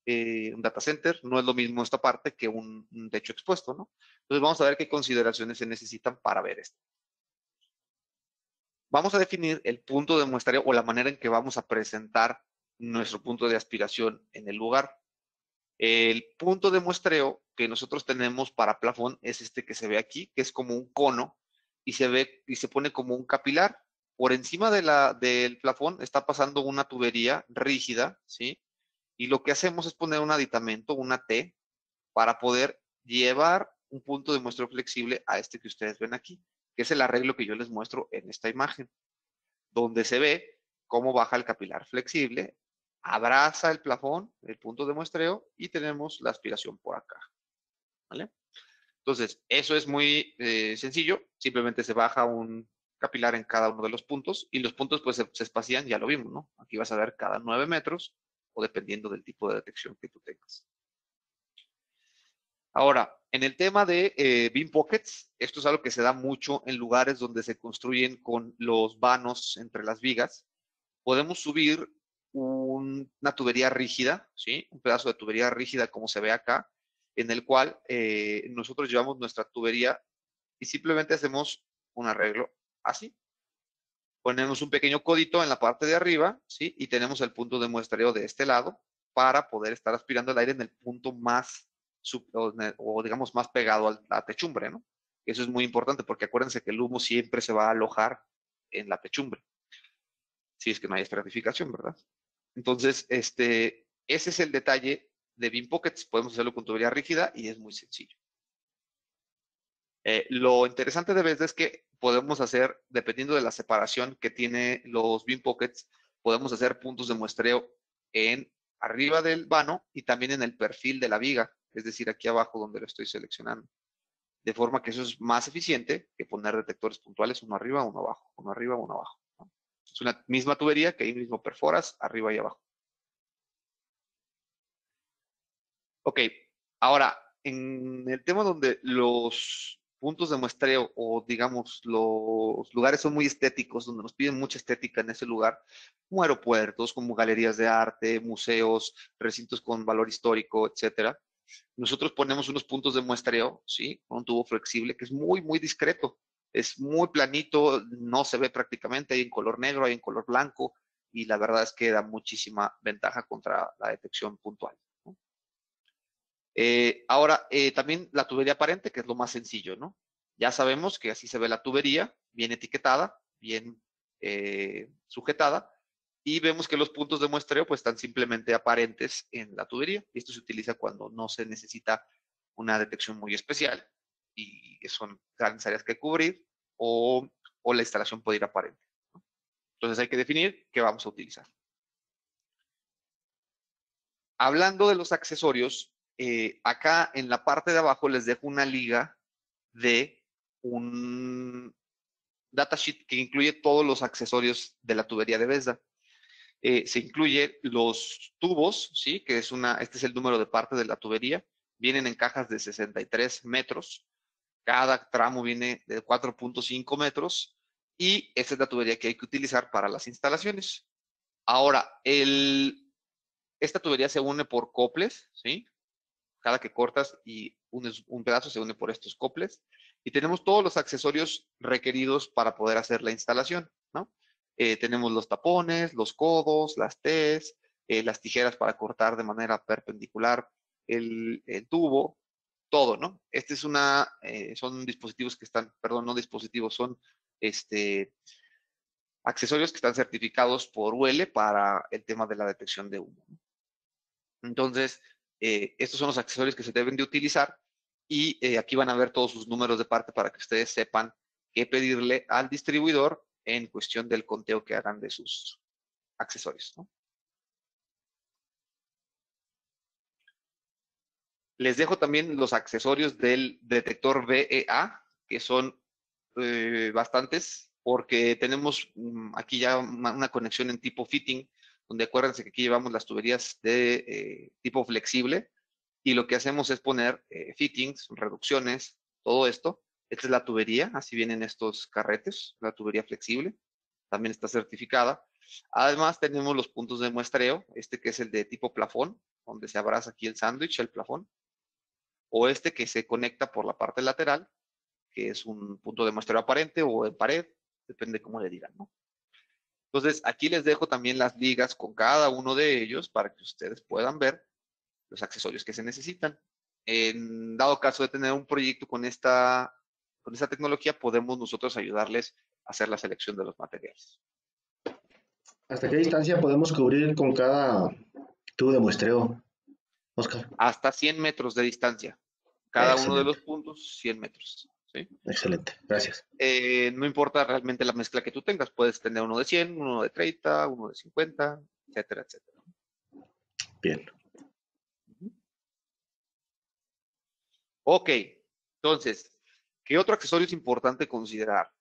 Speaker 2: un data center, no es lo mismo esta parte que un techo expuesto, ¿no? Entonces vamos a ver qué consideraciones se necesitan para ver esto. Vamos a definir el punto de muestreo o la manera en que vamos a presentar nuestro punto de aspiración en el lugar. El punto de muestreo que nosotros tenemos para plafón es este que se ve aquí, que es como un cono y se ve y se pone como un capilar. Por encima del plafón está pasando una tubería rígida, ¿sí? Y lo que hacemos es poner un aditamento, una T, para poder llevar un punto de muestreo flexible a este que ustedes ven aquí, que es el arreglo que yo les muestro en esta imagen, donde se ve cómo baja el capilar flexible, abraza el plafón, el punto de muestreo, y tenemos la aspiración por acá. ¿Vale? Entonces, eso es muy sencillo. Simplemente se baja un capilar en cada uno de los puntos y los puntos pues se espacían, ya lo vimos, ¿no? Aquí vas a ver cada 9 metros o dependiendo del tipo de detección que tú tengas. Ahora, en el tema de beam pockets, esto es algo que se da mucho en lugares donde se construyen con los vanos entre las vigas. Podemos subir una tubería rígida, ¿sí? Un pedazo de tubería rígida como se ve acá, en el cual nosotros llevamos nuestra tubería y simplemente hacemos un arreglo así. Ponemos un pequeño codito en la parte de arriba, ¿sí? Y tenemos el punto de muestreo de este lado para poder estar aspirando el aire en el punto más, o digamos, más pegado a la techumbre, ¿no? Eso es muy importante porque acuérdense que el humo siempre se va a alojar en la techumbre, si es que no hay estratificación, ¿verdad? Entonces, ese es el detalle de Beam Pockets. Podemos hacerlo con tubería rígida y es muy sencillo. Lo interesante de Bethesda es que podemos hacer, dependiendo de la separación que tiene los Beam Pockets, podemos hacer puntos de muestreo en arriba del vano y también en el perfil de la viga, es decir, aquí abajo donde lo estoy seleccionando. De forma que eso es más eficiente que poner detectores puntuales uno arriba, uno abajo, uno arriba, uno abajo, ¿no? Es una misma tubería que ahí mismo perforas arriba y abajo. Ok, ahora, en el tema donde los puntos de muestreo o digamos los lugares son muy estéticos, donde nos piden mucha estética en ese lugar, como aeropuertos, como galerías de arte, museos, recintos con valor histórico, etcétera, nosotros ponemos unos puntos de muestreo, ¿sí? Con un tubo flexible que es muy, muy discreto, es muy planito, no se ve prácticamente, hay en color negro, hay en color blanco, y la verdad es que da muchísima ventaja contra la detección puntual, ¿no? Ahora, también la tubería aparente, que es lo más sencillo, ¿no? Ya sabemos que así se ve la tubería, bien etiquetada, bien sujetada, y vemos que los puntos de muestreo pues están simplemente aparentes en la tubería. Y esto se utiliza cuando no se necesita una detección muy especial y son grandes áreas que cubrir o la instalación puede ir aparente, ¿no? Entonces hay que definir qué vamos a utilizar. Hablando de los accesorios, acá en la parte de abajo les dejo una liga de un datasheet que incluye todos los accesorios de la tubería de Bethesda. Se incluye los tubos, ¿sí? Que este es el número de parte de la tubería. Vienen en cajas de 63 metros. Cada tramo viene de 4.5 metros. y esa es la tubería que hay que utilizar para las instalaciones. Ahora, esta tubería se une por coples, ¿sí? Cada que cortas y unes un pedazo se une por estos coples. Y tenemos todos los accesorios requeridos para poder hacer la instalación, ¿no? Tenemos los tapones, los codos, las T's, las tijeras para cortar de manera perpendicular el tubo, todo, ¿no? Este es son dispositivos que están, perdón, no dispositivos, son accesorios que están certificados por UL para el tema de la detección de humo, ¿no? Entonces, estos son los accesorios que se deben de utilizar y aquí van a ver todos sus números de parte para que ustedes sepan qué pedirle al distribuidor en cuestión del conteo que hagan de sus accesorios, ¿no? Les dejo también los accesorios del detector VEA, que son bastantes, porque tenemos aquí ya una conexión en tipo fitting, donde acuérdense que aquí llevamos las tuberías de tipo flexible, y lo que hacemos es poner fittings, reducciones, todo esto. Esta es la tubería, así vienen estos carretes, la tubería flexible, también está certificada. Además tenemos los puntos de muestreo, este que es el de tipo plafón, donde se abraza aquí el sándwich, el plafón, o este que se conecta por la parte lateral, que es un punto de muestreo aparente o en pared, depende cómo le digan, ¿no? Entonces, aquí les dejo también las ligas con cada uno de ellos para que ustedes puedan ver los accesorios que se necesitan. En dado caso de tener un proyecto con esta tecnología, podemos nosotros ayudarles a hacer la selección de los materiales.
Speaker 1: ¿Hasta qué distancia podemos cubrir con cada tubo de muestreo, Oscar?
Speaker 2: Hasta 100 metros de distancia. Cada uno de
Speaker 1: Excelente,
Speaker 2: los puntos, 100 metros. ¿Sí?
Speaker 1: excelente, gracias.
Speaker 2: No importa realmente la mezcla que tú tengas, puedes tener uno de 100, uno de 30, uno de 50, etcétera, etcétera.
Speaker 1: Bien.
Speaker 2: Ok, entonces, ¿qué otro accesorio es importante considerar?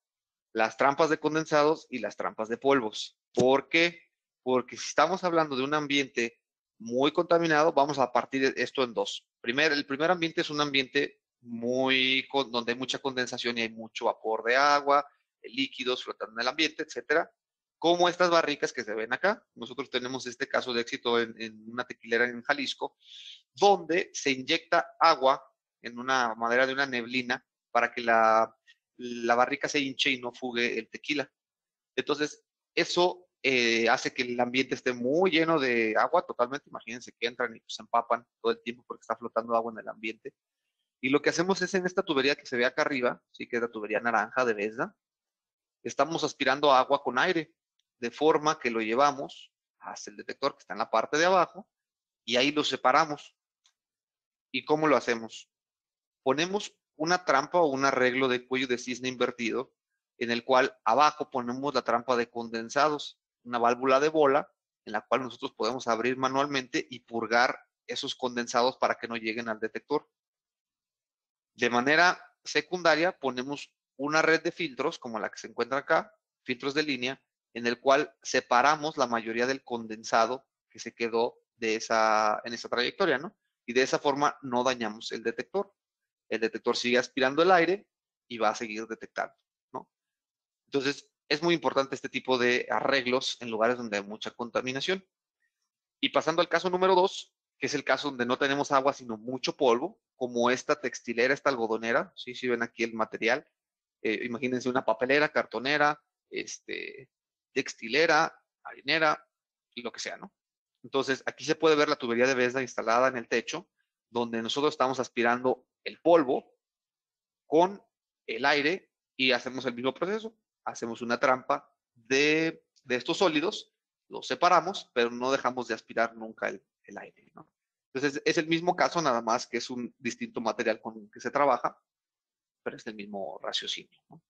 Speaker 2: Las trampas de condensados y las trampas de polvos. ¿Por qué? Porque si estamos hablando de un ambiente muy contaminado, vamos a partir esto en dos. El primer ambiente es un ambiente donde hay mucha condensación y hay mucho vapor de agua, líquidos flotando en el ambiente, etcétera. Como estas barricas que se ven acá. Nosotros tenemos este caso de éxito en una tequilera en Jalisco, donde se inyecta agua en una madera de una neblina para que la barrica se hinche y no fugue el tequila. Entonces, eso hace que el ambiente esté muy lleno de agua totalmente. Imagínense que entran y se empapan todo el tiempo porque está flotando agua en el ambiente. Y lo que hacemos es en esta tubería que se ve acá arriba, sí, que es la tubería naranja de Vesda, estamos aspirando agua con aire, de forma que lo llevamos hasta el detector que está en la parte de abajo y ahí lo separamos. ¿Y cómo lo hacemos? Ponemos una trampa o un arreglo de cuello de cisne invertido, en el cual abajo ponemos la trampa de condensados, una válvula de bola, en la cual nosotros podemos abrir manualmente y purgar esos condensados para que no lleguen al detector. De manera secundaria, ponemos una red de filtros, como la que se encuentra acá, filtros de línea, en el cual separamos la mayoría del condensado que se quedó en esa trayectoria, ¿no? Y de esa forma no dañamos el detector. El detector sigue aspirando el aire y va a seguir detectando, ¿no? Entonces, es muy importante este tipo de arreglos en lugares donde hay mucha contaminación. Y pasando al caso número 2, que es el caso donde no tenemos agua, sino mucho polvo, como esta textilera, esta algodonera, ¿sí? Si ven aquí el material, imagínense una papelera, cartonera, textilera, harinera, y lo que sea, ¿no? Entonces, aquí se puede ver la tubería de Vesda instalada en el techo, donde nosotros estamos aspirando el polvo con el aire y hacemos el mismo proceso. Hacemos una trampa de estos sólidos, los separamos, pero no dejamos de aspirar nunca el aire, ¿no? Entonces, es el mismo caso, nada más que es un distinto material con el que se trabaja, pero es el mismo raciocinio, ¿no?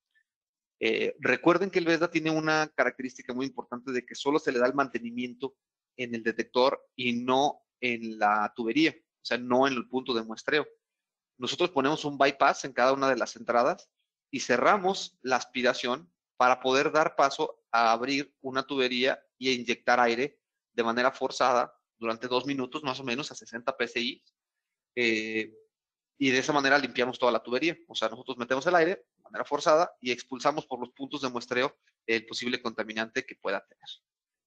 Speaker 2: Recuerden que el Vesda tiene una característica muy importante de que solo se le da el mantenimiento en el detector y no en la tubería, o sea, no en el punto de muestreo. Nosotros ponemos un bypass en cada una de las entradas y cerramos la aspiración para poder dar paso a abrir una tubería y a inyectar aire de manera forzada durante 2 minutos más o menos a 60 psi, y de esa manera limpiamos toda la tubería. O sea, nosotros metemos el aire de manera forzada y expulsamos por los puntos de muestreo el posible contaminante que pueda tener.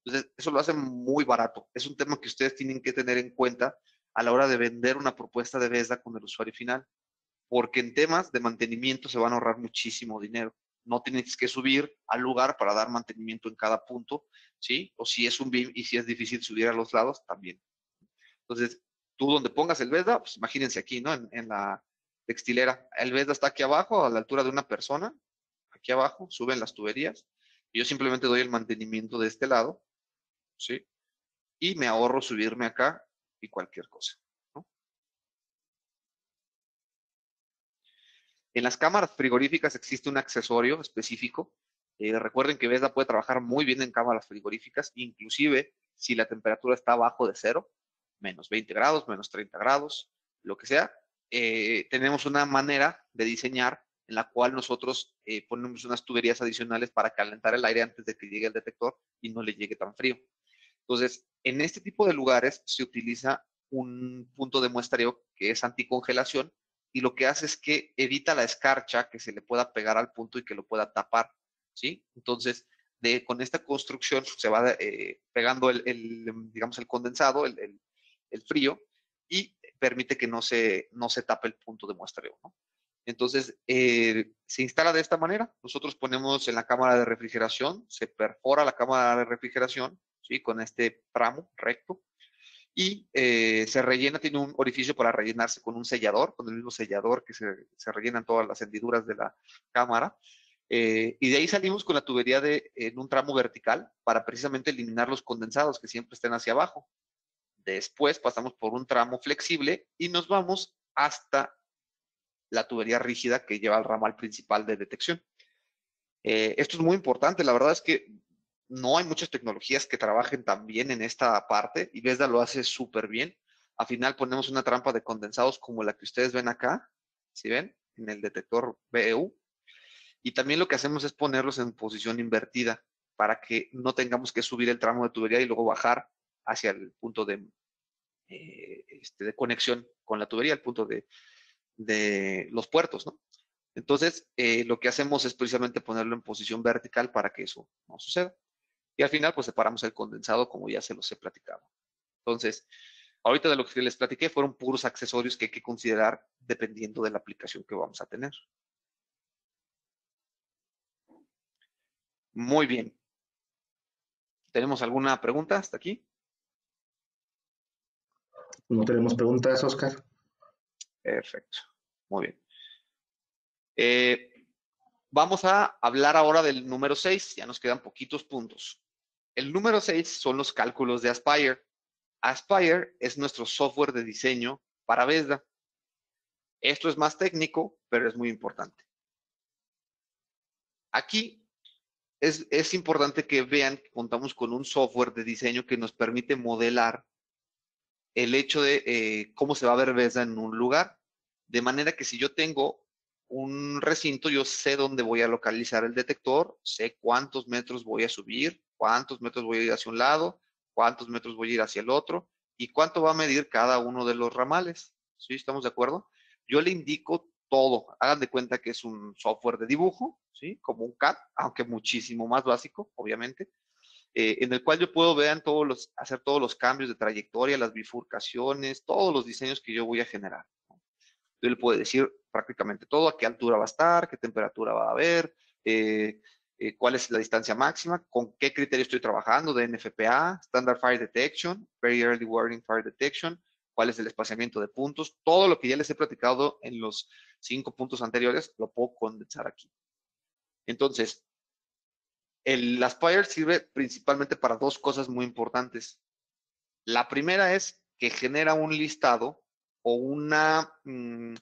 Speaker 2: Entonces, eso lo hace muy barato. Es un tema que ustedes tienen que tener en cuenta a la hora de vender una propuesta de Vesda con el usuario final, porque en temas de mantenimiento se van a ahorrar muchísimo dinero. No tienes que subir al lugar para dar mantenimiento en cada punto, ¿sí? O si es un BIM y si es difícil subir a los lados, también. Entonces, tú donde pongas el Vesda, pues imagínense aquí, ¿no? En la textilera. El Vesda está aquí abajo, a la altura de una persona. Aquí abajo, suben las tuberías. Y yo simplemente doy el mantenimiento de este lado, ¿sí? Y me ahorro subirme acá y cualquier cosa, ¿no? En las cámaras frigoríficas existe un accesorio específico. Recuerden que Vesda puede trabajar muy bien en cámaras frigoríficas, inclusive si la temperatura está abajo de cero, menos 20 grados, menos 30 grados, lo que sea. Tenemos una manera de diseñar en la cual nosotros ponemos unas tuberías adicionales para calentar el aire antes de que llegue el detector y no le llegue tan frío. Entonces, en este tipo de lugares se utiliza un punto de muestreo que es anticongelación y lo que hace es que evita la escarcha que se le pueda pegar al punto y que lo pueda tapar, ¿sí? Entonces, con esta construcción se va pegando digamos, el condensado, el frío, y permite que no se tape el punto de muestreo, ¿no? Entonces, se instala de esta manera. Nosotros ponemos en la cámara de refrigeración, se perfora la cámara de refrigeración, ¿sí? Con este tramo recto, y se rellena, tiene un orificio para rellenarse con un sellador, con el mismo sellador que se rellenan todas las hendiduras de la cámara. Y de ahí salimos con la tubería en un tramo vertical para precisamente eliminar los condensados que siempre estén hacia abajo. Después pasamos por un tramo flexible y nos vamos hasta la tubería rígida que lleva al ramal principal de detección. Esto es muy importante, la verdad es que no hay muchas tecnologías que trabajen tan bien en esta parte y Vesda lo hace súper bien. Al final ponemos una trampa de condensados como la que ustedes ven acá, ¿sí ven? En el detector BEU. Y también lo que hacemos es ponerlos en posición invertida para que no tengamos que subir el tramo de tubería y luego bajar hacia el punto de conexión con la tubería, el punto de los puertos, ¿no? Entonces, lo que hacemos es precisamente ponerlo en posición vertical para que eso no suceda. Y al final, pues separamos el condensado como ya se los he platicado. Entonces, ahorita de lo que les platiqué fueron puros accesorios que hay que considerar dependiendo de la aplicación que vamos a tener. Muy bien. ¿Tenemos alguna pregunta hasta aquí?
Speaker 1: No tenemos preguntas, Oscar.
Speaker 2: Perfecto. Muy bien. Vamos a hablar ahora del número 6. Ya nos quedan poquitos puntos. El número 6 son los cálculos de Aspire. Aspire es nuestro software de diseño para Vesda. Esto es más técnico, pero es muy importante. Aquí es importante que vean que contamos con un software de diseño que nos permite modelar el hecho de cómo se va a ver Vesda en un lugar. De manera que si yo tengo un recinto, yo sé dónde voy a localizar el detector, sé cuántos metros voy a subir, cuántos metros voy a ir hacia un lado, cuántos metros voy a ir hacia el otro y cuánto va a medir cada uno de los ramales. ¿Sí? ¿Estamos de acuerdo? Yo le indico todo. Hagan de cuenta que es un software de dibujo, ¿sí? Como un CAD, aunque muchísimo más básico, obviamente, en el cual yo puedo hacer todos los cambios de trayectoria, las bifurcaciones, todos los diseños que yo voy a generar. Yo le puedo decir prácticamente todo, a qué altura va a estar, qué temperatura va a haber, cuál es la distancia máxima, con qué criterio estoy trabajando de NFPA, Standard Fire Detection, Very Early Warning Fire Detection, cuál es el espaciamiento de puntos, todo lo que ya les he platicado en los 5 puntos anteriores, lo puedo condensar aquí. Entonces, el Aspire sirve principalmente para 2 cosas muy importantes. La primera es que genera un listado o un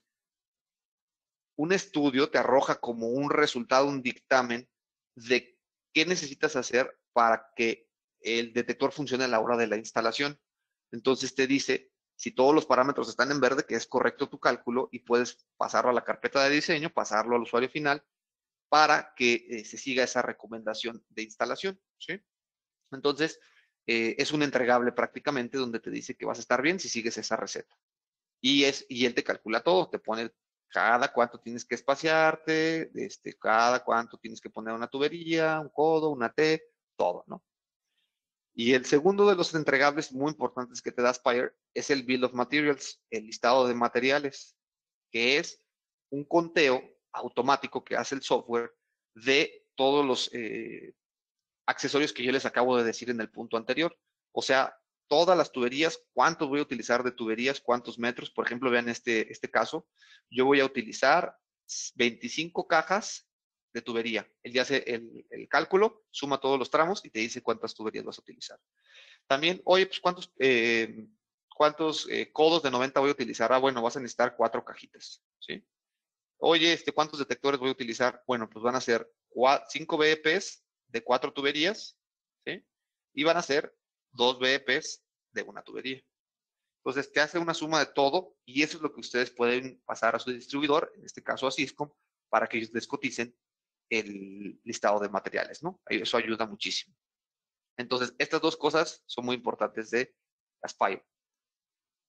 Speaker 2: estudio, te arroja como un resultado, un dictamen de qué necesitas hacer para que el detector funcione a la hora de la instalación. Entonces te dice si todos los parámetros están en verde, que es correcto tu cálculo y puedes pasarlo a la carpeta de diseño, pasarlo al usuario final para que se siga esa recomendación de instalación, ¿sí? Entonces, es un entregable prácticamente donde te dice que vas a estar bien si sigues esa receta. y él te calcula todo, te pone cada cuánto tienes que espaciarte, cada cuánto tienes que poner una tubería, un codo, una T, todo, ¿no? Y el segundo de los entregables muy importantes que te da Spire es el Bill of Materials, el listado de materiales, que es un conteo automático que hace el software de todos los accesorios que yo les acabo de decir en el punto anterior. O sea, todas las tuberías, cuántos voy a utilizar de tuberías, cuántos metros. Por ejemplo, vean este caso, yo voy a utilizar 25 cajas de tubería. Él ya hace el cálculo, suma todos los tramos y te dice cuántas tuberías vas a utilizar. También, oye, pues cuántos codos de 90 voy a utilizar. Ah, bueno, vas a necesitar 4 cajitas, ¿sí? Oye, ¿cuántos detectores voy a utilizar? Bueno, pues van a ser 5 BEPs de 4 tuberías, ¿sí? Y van a ser 2 BEPs de una tubería. Entonces, te hace una suma de todo y eso es lo que ustedes pueden pasar a su distribuidor, en este caso a Syscom, para que ellos les coticen el listado de materiales, ¿no? Eso ayuda muchísimo. Entonces, estas dos cosas son muy importantes de Aspire.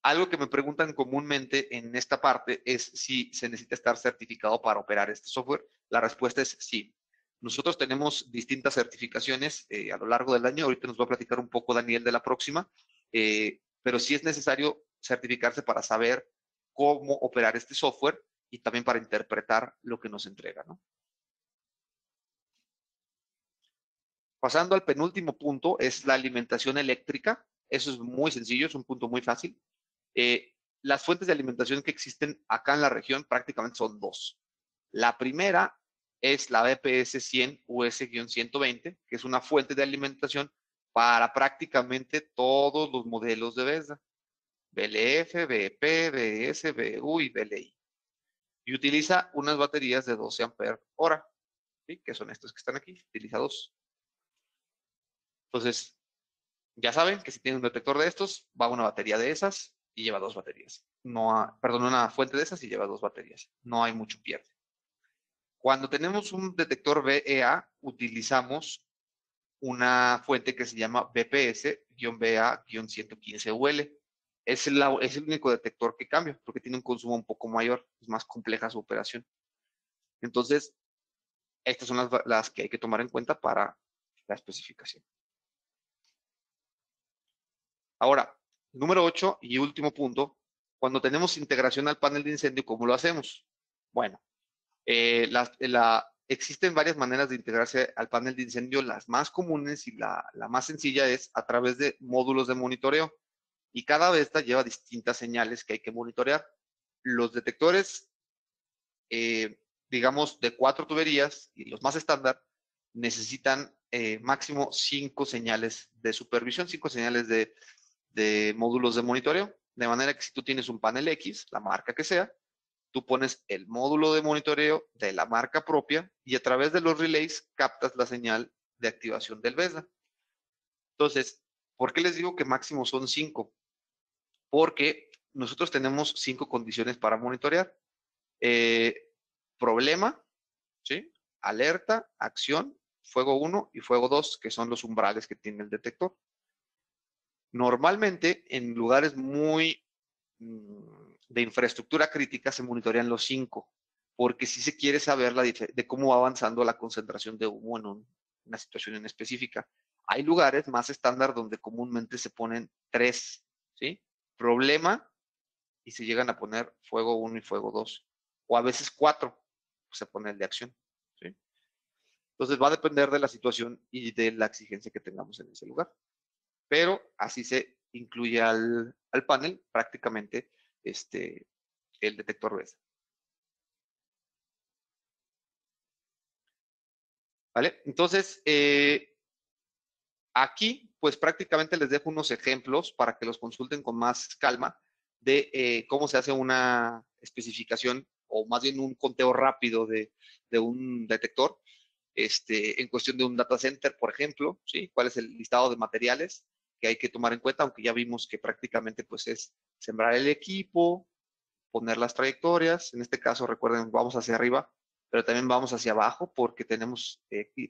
Speaker 2: Algo que me preguntan comúnmente en esta parte es si se necesita estar certificado para operar este software. La respuesta es sí. Nosotros tenemos distintas certificaciones a lo largo del año. Ahorita nos va a platicar un poco Daniel de la próxima, pero sí es necesario certificarse para saber cómo operar este software y también para interpretar lo que nos entrega, ¿no? Pasando al penúltimo punto, es la alimentación eléctrica. Eso es muy sencillo, es un punto muy fácil. Las fuentes de alimentación que existen acá en la región prácticamente son dos. La primera es la BPS 100 US-120, que es una fuente de alimentación para prácticamente todos los modelos de BESDA. BLF, BEP, BS, BU y BLI. Y utiliza unas baterías de 12 ampere hora, ¿sí? Que son estas que están aquí, utiliza dos. Entonces, ya saben que si tienen un detector de estos, va una batería de esas y lleva dos baterías. Perdón, una fuente de esas y lleva dos baterías. No hay mucho pierde. Cuando tenemos un detector BEA, utilizamos una fuente que se llama BPS-BA-115UL. Es el único detector que cambia porque tiene un consumo un poco mayor, es más compleja su operación. Entonces, estas son las que hay que tomar en cuenta para la especificación. Ahora, número 8 y último punto, cuando tenemos integración al panel de incendio, ¿cómo lo hacemos? Bueno, existen varias maneras de integrarse al panel de incendio. Las más comunes y la más sencilla es a través de módulos de monitoreo. Y cada de estas lleva distintas señales que hay que monitorear. Los detectores, digamos, de 4 tuberías y los más estándar, necesitan máximo 5 señales de supervisión, 5 señales de módulos de monitoreo, de manera que si tú tienes un panel X, la marca que sea, tú pones el módulo de monitoreo de la marca propia y a través de los relays captas la señal de activación del BESDA. Entonces, ¿por qué les digo que máximo son 5? Porque nosotros tenemos 5 condiciones para monitorear. Problema, ¿sí? Alerta, acción, fuego 1 y fuego 2, que son los umbrales que tiene el detector. Normalmente, en lugares muy de infraestructura crítica se monitorean los 5, porque si se quiere saber de cómo va avanzando la concentración de humo en una situación en específica. Hay lugares más estándar donde comúnmente se ponen 3, ¿sí? Problema y se llegan a poner fuego 1 y fuego 2, o a veces 4, se pone el de acción, ¿sí? Entonces va a depender de la situación y de la exigencia que tengamos en ese lugar. Pero así se incluye al panel prácticamente el detector BESDA. ¿Vale? Entonces, aquí, pues prácticamente les dejo unos ejemplos para que los consulten con más calma de cómo se hace una especificación o más bien un conteo rápido de un detector en cuestión de un data center, por ejemplo, ¿sí? ¿Cuál es el listado de materiales que hay que tomar en cuenta? Aunque ya vimos que prácticamente pues es sembrar el equipo, poner las trayectorias. En este caso, recuerden, vamos hacia arriba, pero también vamos hacia abajo porque tenemos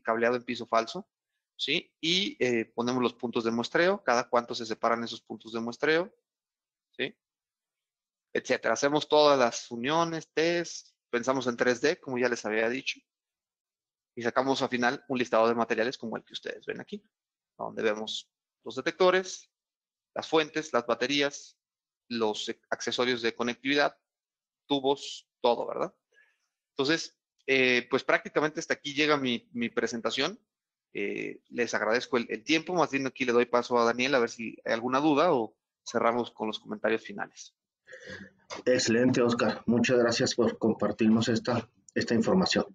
Speaker 2: cableado en piso falso, ¿sí? Y ponemos los puntos de muestreo, cada cuánto se separan esos puntos de muestreo, ¿sí? etcétera. Hacemos todas las uniones, test, pensamos en 3D, como ya les había dicho, y sacamos al final un listado de materiales como el que ustedes ven aquí, donde vemos los detectores, las fuentes, las baterías, los accesorios de conectividad, tubos, todo, ¿verdad? Entonces, pues prácticamente hasta aquí llega mi presentación. Les agradezco el tiempo, más bien aquí le doy paso a Daniel a ver si hay alguna duda o cerramos con los comentarios finales.
Speaker 1: Excelente, Oscar. Muchas gracias por compartirnos esta información.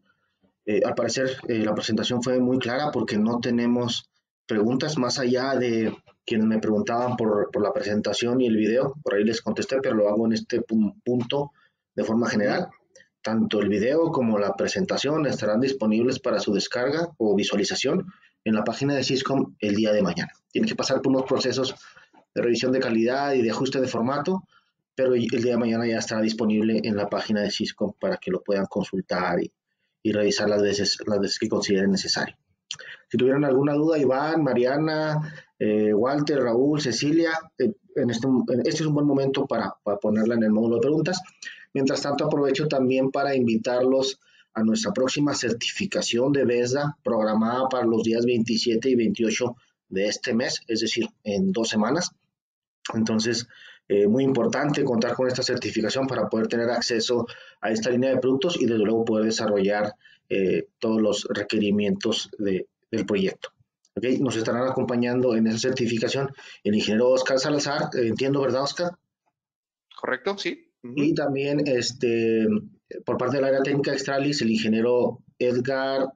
Speaker 1: Al parecer, la presentación fue muy clara porque no tenemos preguntas más allá de quienes me preguntaban por la presentación y el video. Por ahí les contesté, pero lo hago en este punto de forma general. Tanto el video como la presentación estarán disponibles para su descarga o visualización en la página de Syscom el día de mañana. Tienen que pasar por unos procesos de revisión de calidad y de ajuste de formato, pero el día de mañana ya estará disponible en la página de Syscom para que lo puedan consultar y revisar las veces que consideren necesario. Si tuvieran alguna duda, Iván, Mariana, Walter, Raúl, Cecilia, este es un buen momento para ponerla en el módulo de preguntas. Mientras tanto, aprovecho también para invitarlos a nuestra próxima certificación de BESDA, programada para los días 27 y 28 de este mes, es decir, en 2 semanas. Entonces, muy importante contar con esta certificación para poder tener acceso a esta línea de productos y desde luego poder desarrollar todos los requerimientos del proyecto. ¿Okay? Nos estarán acompañando en esa certificación el ingeniero Oscar Salazar, entiendo, ¿verdad, Oscar?
Speaker 2: ¿Correcto? Sí.
Speaker 1: Y también por parte del área técnica de Extralis, el ingeniero Edgar,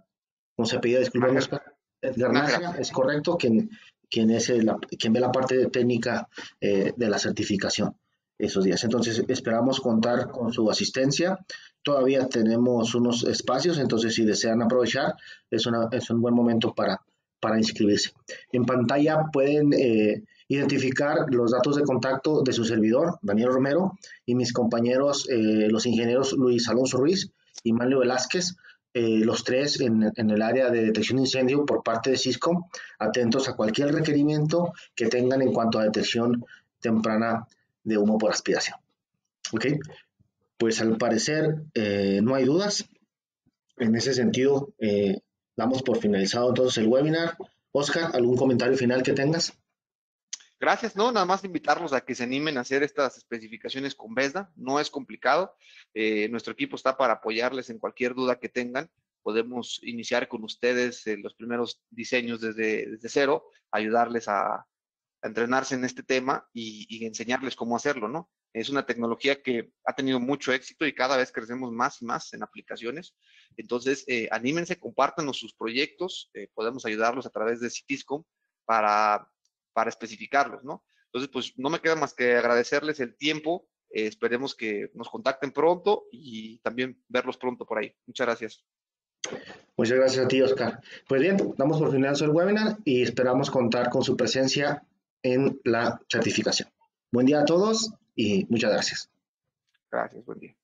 Speaker 1: ¿cómo se apellida? Disculpen, Oscar. Edgar Nájera, es correcto, quien ve la parte técnica de la certificación esos días. Entonces, esperamos contar con su asistencia. Todavía tenemos unos espacios, entonces si desean aprovechar, es un buen momento para inscribirse. En pantalla pueden identificar los datos de contacto de su servidor, Daniel Romero, y mis compañeros, los ingenieros Luis Alonso Ruiz y Manlio Velázquez, los tres en el área de detección de incendio por parte de Syscom, atentos a cualquier requerimiento que tengan en cuanto a detección temprana de humo por aspiración. ¿Ok? Pues al parecer no hay dudas. En ese sentido, damos por finalizado entonces el webinar. Oscar, ¿algún comentario final que tengas?
Speaker 2: Gracias, no, nada más invitarlos a que se animen a hacer estas especificaciones con BESDA, no es complicado, nuestro equipo está para apoyarles en cualquier duda que tengan, podemos iniciar con ustedes los primeros diseños desde cero, ayudarles a entrenarse en este tema y enseñarles cómo hacerlo, ¿no? Es una tecnología que ha tenido mucho éxito y cada vez crecemos más y más en aplicaciones. Entonces, anímense, compártanos sus proyectos, podemos ayudarlos a través de Syscom para especificarlos, ¿no? Entonces, pues no me queda más que agradecerles el tiempo. Esperemos que nos contacten pronto y también verlos pronto por ahí. Muchas gracias.
Speaker 1: Muchas gracias a ti, Oscar. Pues bien, damos por finalizado el webinar y esperamos contar con su presencia en la certificación. Buen día a todos y muchas gracias.
Speaker 2: Gracias, buen día.